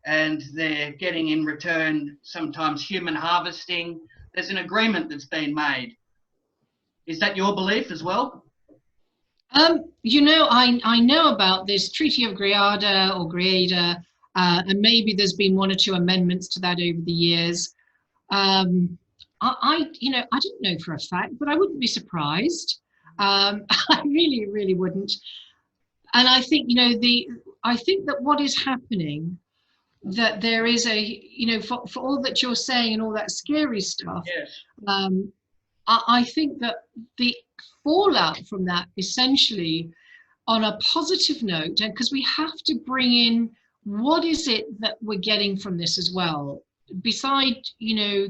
and they're getting in return sometimes human harvesting. There's an agreement that's been made. Is that your belief as well? You know, I know about this Treaty of Greada or Greada, and maybe there's been one or two amendments to that over the years. You know, I don't know for a fact, but I wouldn't be surprised. I really, really wouldn't. And I think, you know, I think that what is happening, that there is a, you know, for all that you're saying and all that scary stuff, Yes. I think that the fallout from that essentially on a positive note, and because we have to bring in what is it that we're getting from this as well, beside, you know,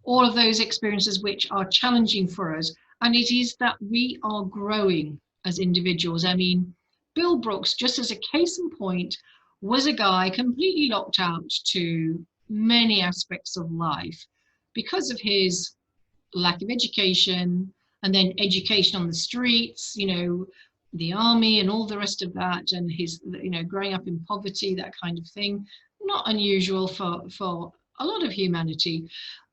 all of those experiences which are challenging for us, and it is that we are growing as individuals. I mean, Bill Brooks, just as a case in point, was a guy completely locked out to many aspects of life because of his lack of education, and then education on the streets, you know, the army and all the rest of that, and his, you know, growing up in poverty, that kind of thing. Not unusual for a lot of humanity.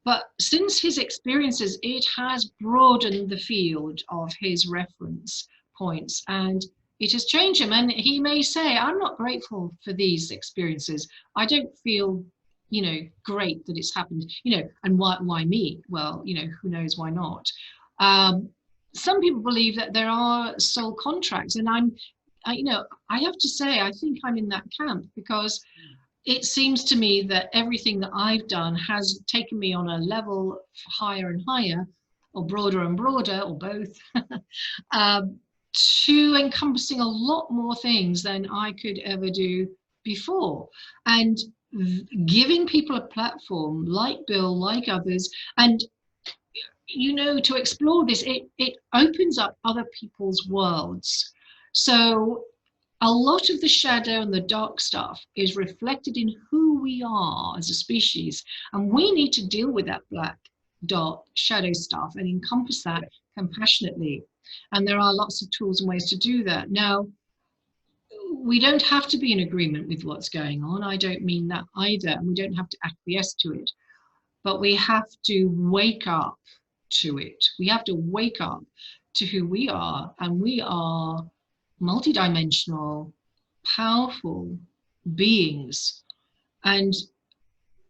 But since his experiences, it has broadened the field of his reference points, and it has changed him. And he may say, I'm not grateful for these experiences. I don't feel, you know, great that it's happened, you know. And why me? Well, you know, who knows, why not? Some people believe that there are soul contracts, and you know, I have to say, I think I'm in that camp, because it seems to me that everything that I've done has taken me on a level higher and higher, or broader and broader, or both, to encompassing a lot more things than I could ever do before. And giving people a platform like Bill, like others, and you know, to explore this, it opens up other people's worlds. So a lot of the shadow and the dark stuff is reflected in who we are as a species, and we need to deal with that black, dark, shadow stuff and encompass that compassionately. And there are lots of tools and ways to do that. Now, we don't have to be in agreement with what's going on. I don't mean that either, and we don't have to acquiesce to it, but we have to wake up to it. We have to wake up to who we are, and we are multidimensional, powerful beings. And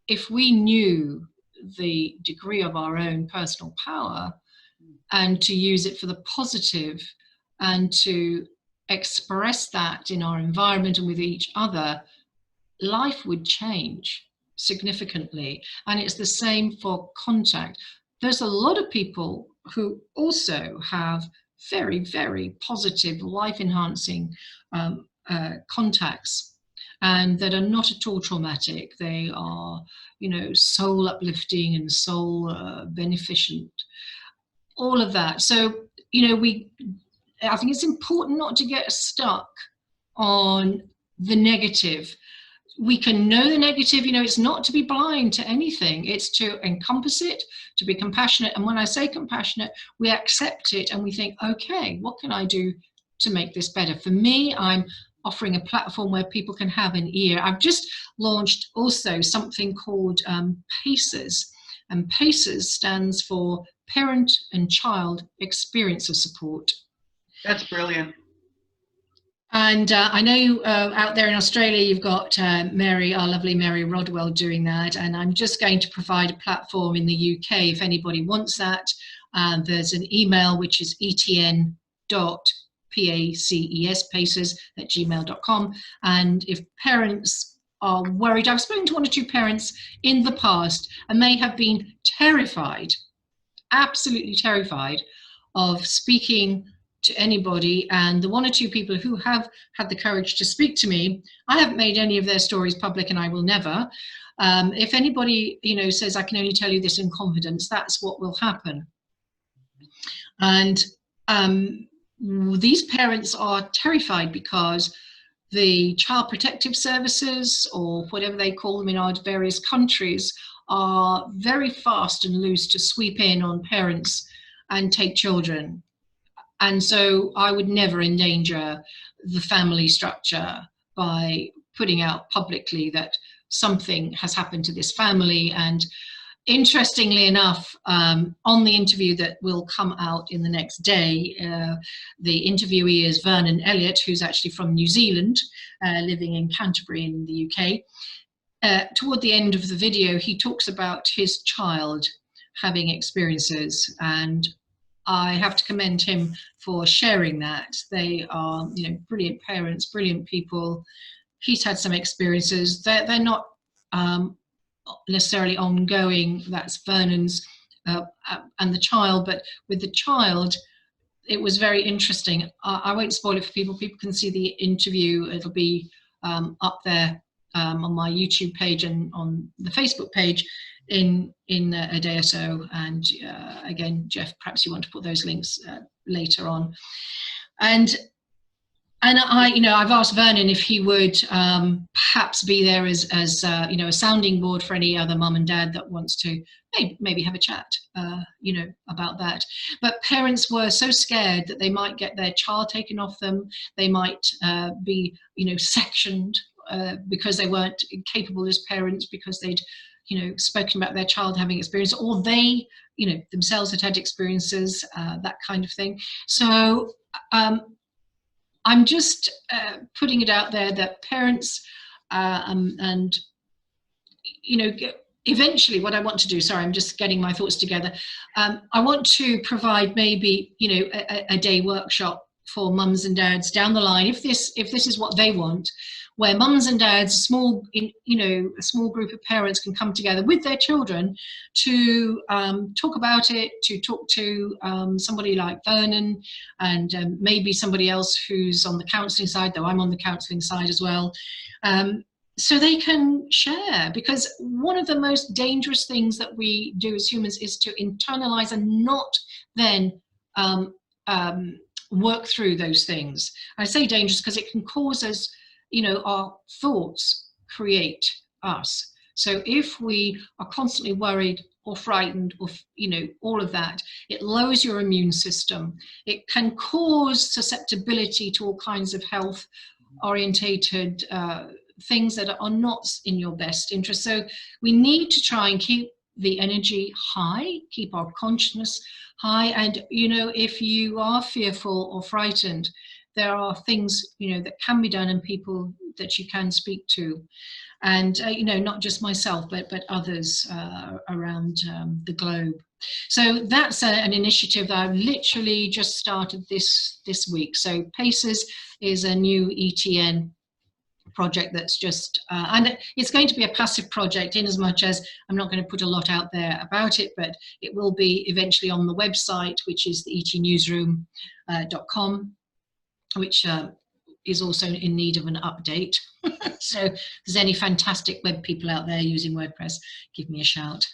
if we knew the degree of our own personal power, and to use it for the positive, and to express that in our environment and with each other, life would change significantly. And it's the same for contact. There's a lot of people who also have very, very positive, life-enhancing contacts, and that are not at all traumatic. They are, soul uplifting and soul beneficent, all of that. So, I think it's important not to get stuck on the negative. We can know the negative, it's not to be blind to anything. It's to encompass it, to be compassionate. And when I say compassionate, we accept it and we think, okay, what can I do to make this better? For me, I'm offering a platform where people can have an ear. I've just launched also something called PACES. And PACES stands for Parent and Child Experience of Support. That's brilliant. And I know out there in Australia, you've got Mary, our lovely Mary Rodwell, doing that. And I'm just going to provide a platform in the UK if anybody wants that. There's an email, which is etn.paces@gmail.com. And if parents are worried, I've spoken to 1 or 2 parents in the past, and they have been terrified, absolutely terrified of speaking to anybody. And the 1 or 2 people who have had the courage to speak to me, I haven't made any of their stories public, and I will never. If anybody, says, I can only tell you this in confidence, that's what will happen. And these parents are terrified because the Child Protective Services, or whatever they call them in our various countries, are very fast and loose to sweep in on parents and take children. And so I would never endanger the family structure by putting out publicly that something has happened to this family. And interestingly enough, on the interview that will come out in the next day, the interviewee is Vernon Elliott, who's actually from New Zealand, living in Canterbury in the UK. Toward the end of the video, he talks about his child having experiences, and I have to commend him for sharing that. They are, brilliant parents, brilliant people. He's had some experiences. They're not necessarily ongoing. That's Vernon's and the child. But with the child, it was very interesting. I won't spoil it for people. People can see the interview. It'll be up there on my YouTube page and on the Facebook page in a day or so. And again, Jeff, perhaps you want to put those links later on. And I've asked Vernon if he would perhaps be there as a sounding board for any other mum and dad that wants to maybe have a chat, about that. But parents were so scared that they might get their child taken off them. They might be, sectioned because they weren't capable as parents, because they'd, spoken about their child having experience, or they, themselves had experiences, that kind of thing. So I'm just putting it out there that parents and eventually what I want to do, sorry, I'm just getting my thoughts together. I want to provide maybe, a day workshop for mums and dads down the line, if this is what they want, where mums and dads, a small group of parents can come together with their children to talk about it, to talk to somebody like Vernon and maybe somebody else who's on the counselling side, though I'm on the counselling side as well, so they can share. Because one of the most dangerous things that we do as humans is to internalize and not then work through those things. I say dangerous because it can cause us, our thoughts create us. So if we are constantly worried or frightened or, all of that, it lowers your immune system. It can cause susceptibility to all kinds of health orientated things that are not in your best interest. So we need to try and keep the energy high, keep our consciousness high. And, if you are fearful or frightened, there are things, that can be done, and people that you can speak to. And, not just myself, but others around the globe. So that's an initiative that I've literally just started this week. So PACES is a new ETN project that's just, and it's going to be a passive project in as much as I'm not going to put a lot out there about it, but it will be eventually on the website, which is the etnewsroom.com, which is also in need of an update. So if there's any fantastic web people out there using WordPress, give me a shout.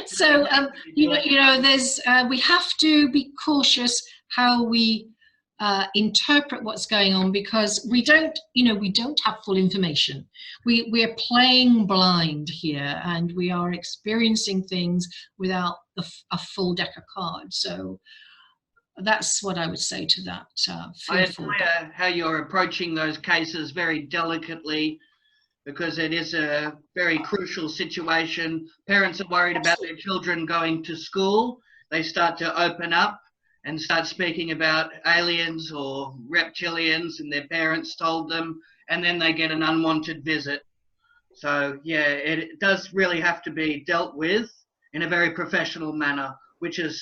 So there's we have to be cautious how we interpret what's going on, because we don't have full information. We're playing blind here, and we are experiencing things without a full deck of cards. So that's what I would say to that. I admire how you're approaching those cases very delicately, because it is a very crucial situation. Parents are worried about their children going to school. They start to open up and start speaking about aliens or reptilians, and their parents told them, and then they get an unwanted visit. So yeah, it does really have to be dealt with in a very professional manner, which is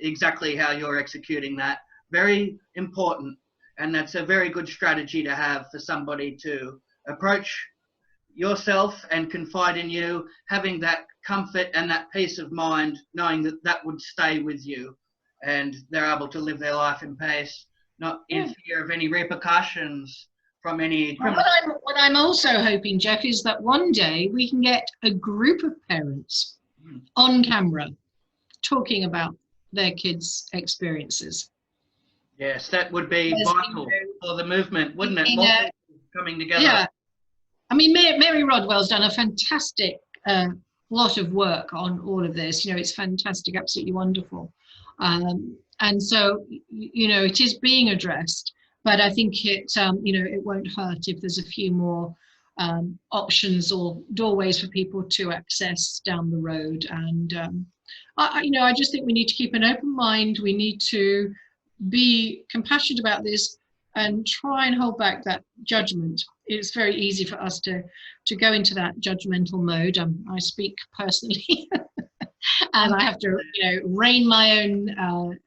exactly how you're executing that. Very important, and that's a very good strategy to have for somebody to approach yourself and confide in you, having that comfort and that peace of mind, knowing that that would stay with you, and they're able to live their life in peace, not in fear of any repercussions from any criminal. What I'm also hoping, Jeff, is that one day we can get a group of parents on camera talking about their kids' experiences. Yes, that would be vital for the movement, wouldn't it? More people coming together. Yeah. I mean, Mary Rodwell's done a fantastic lot of work on all of this. It's fantastic, absolutely wonderful. And so, it is being addressed, but I think it won't hurt if there's a few more options or doorways for people to access down the road. And, I just think we need to keep an open mind. We need to be compassionate about this and try and hold back that judgment. It's very easy for us to go into that judgmental mode. I speak personally, and I have to, rein my own,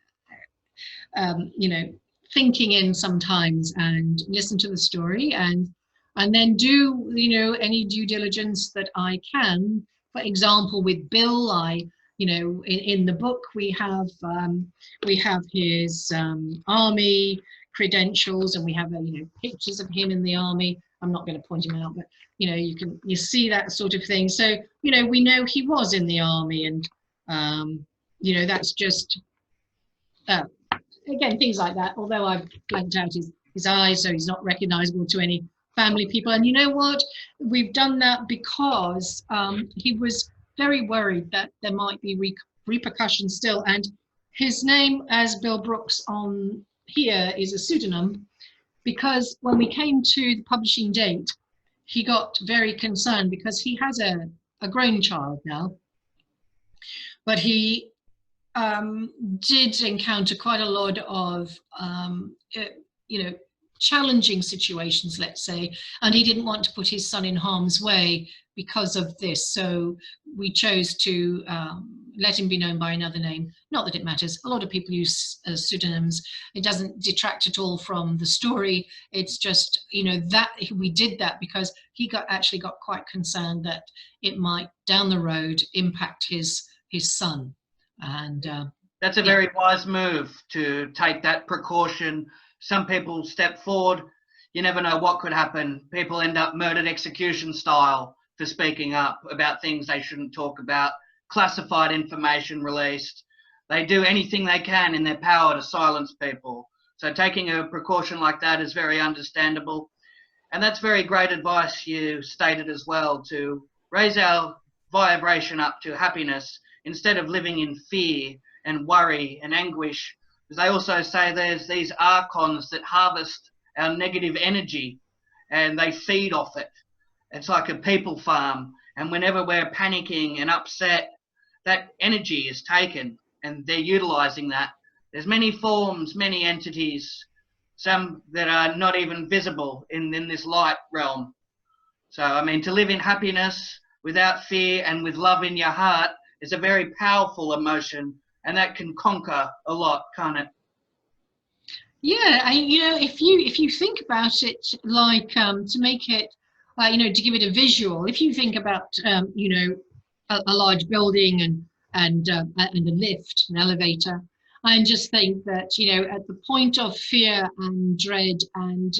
thinking in sometimes, and listen to the story, and then do, any due diligence that I can. For example, with Bill, in the book we have his army credentials, and we have pictures of him in the army. I'm not going to point him out, but you see that sort of thing. So we know he was in the army, and that's just again, things like that. Although I've blanked out his eyes, so he's not recognizable to any family people. And you know what, we've done that because he was very worried that there might be repercussions still, and his name as Bill Brooks on here is a pseudonym, because when we came to the publishing date, he got very concerned because he has a grown child now, but he did encounter quite a lot of challenging situations, let's say, and he didn't want to put his son in harm's way because of this. So we chose to let him be known by another name. Not that it matters. A lot of people use pseudonyms. It doesn't detract at all from the story. It's just, that we did that because he actually got quite concerned that it might down the road impact his son. And that's a very wise move to take that precaution. Some people step forward. You never know what could happen. People end up murdered execution style for speaking up about things they shouldn't talk about, classified information released. They do anything they can in their power to silence people. So taking a precaution like that is very understandable. And that's very great advice you stated as well, to raise our vibration up to happiness instead of living in fear and worry and anguish. Because they also say there's these archons that harvest our negative energy and they feed off it. It's like a people farm, and whenever we're panicking and upset, that energy is taken and they're utilizing that. There's many forms, many entities, some that are not even visible in this light realm. So, I mean, to live in happiness without fear and with love in your heart is a very powerful emotion, and that can conquer a lot, can't it? Yeah, if you think about it, like to make it, to give it a visual. If you think about, a large building and a lift, an elevator, and just think that, at the point of fear and dread and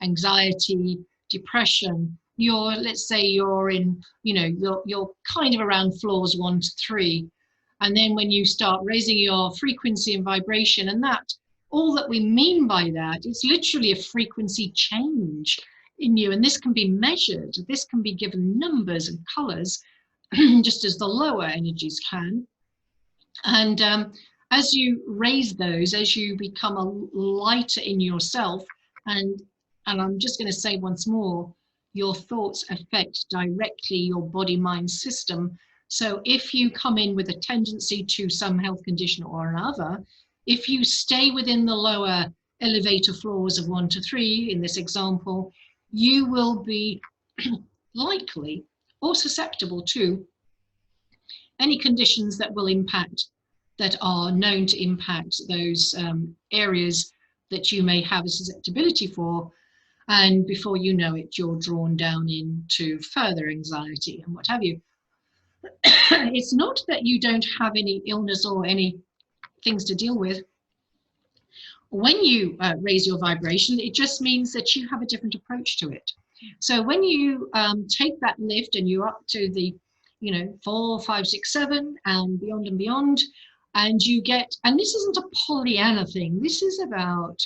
anxiety, depression, let's say you're in, you're kind of around floors 1 to 3, and then when you start raising your frequency and vibration, and that all that we mean by that is literally a frequency change in you. And this can be measured, this can be given numbers and colors, just as the lower energies can. And as you raise those, as you become a lighter in yourself, and I'm just going to say once more, your thoughts affect directly your body mind system. So if you come in with a tendency to some health condition or another, if you stay within the lower elevator floors of 1 to 3 in this example, you will be likely or susceptible to any conditions that will impact, that are known to impact those areas that you may have a susceptibility for. And before you know it, you're drawn down into further anxiety and what have you. It's not that you don't have any illness or any things to deal with. When you raise your vibration, it just means that you have a different approach to it. So when you take that lift and you're up to the 4, 5, 6, 7 and beyond, and you get, and this isn't a Pollyanna thing, this is about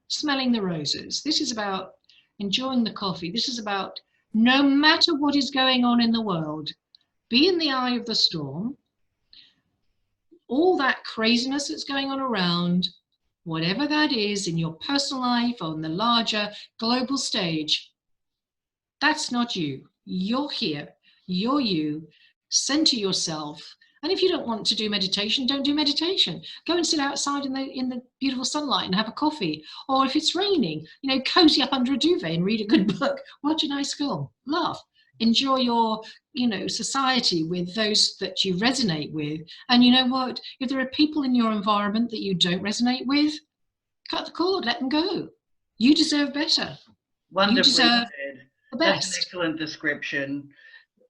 smelling the roses, this is about enjoying the coffee, this is about, no matter what is going on in the world, be in the eye of the storm, all that craziness that's going on around, whatever that is in your personal life or on the larger global stage, that's not you. You're here, you're you, center yourself. And if you don't want to do meditation, don't do meditation. Go and sit outside in the beautiful sunlight and have a coffee. Or if it's raining, cozy up under a duvet and read a good book, watch a nice film, laugh, enjoy your, society with those that you resonate with. And you know what? If there are people in your environment that you don't resonate with, cut the cord, let them go. You deserve better. Wonderfully You deserve said. the That's best. an excellent description.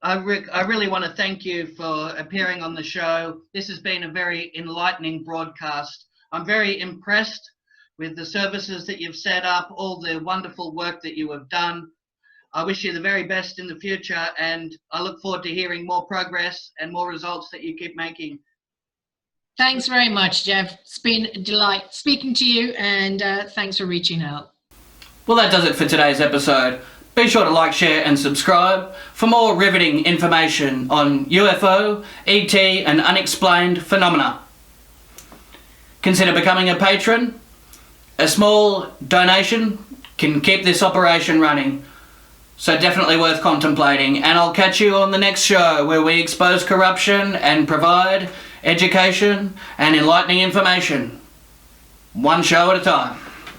I really want to thank you for appearing on the show. This has been a very enlightening broadcast. I'm very impressed with the services that you've set up, all the wonderful work that you have done. I wish you the very best in the future, and I look forward to hearing more progress and more results that you keep making. Thanks very much, Jeff. It's been a delight speaking to you, and thanks for reaching out. Well, that does it for today's episode. Be sure to like, share and subscribe for more riveting information on UFO, ET and unexplained phenomena. Consider becoming a patron. A small donation can keep this operation running, so definitely worth contemplating. And I'll catch you on the next show, where we expose corruption and provide education and enlightening information, one show at a time.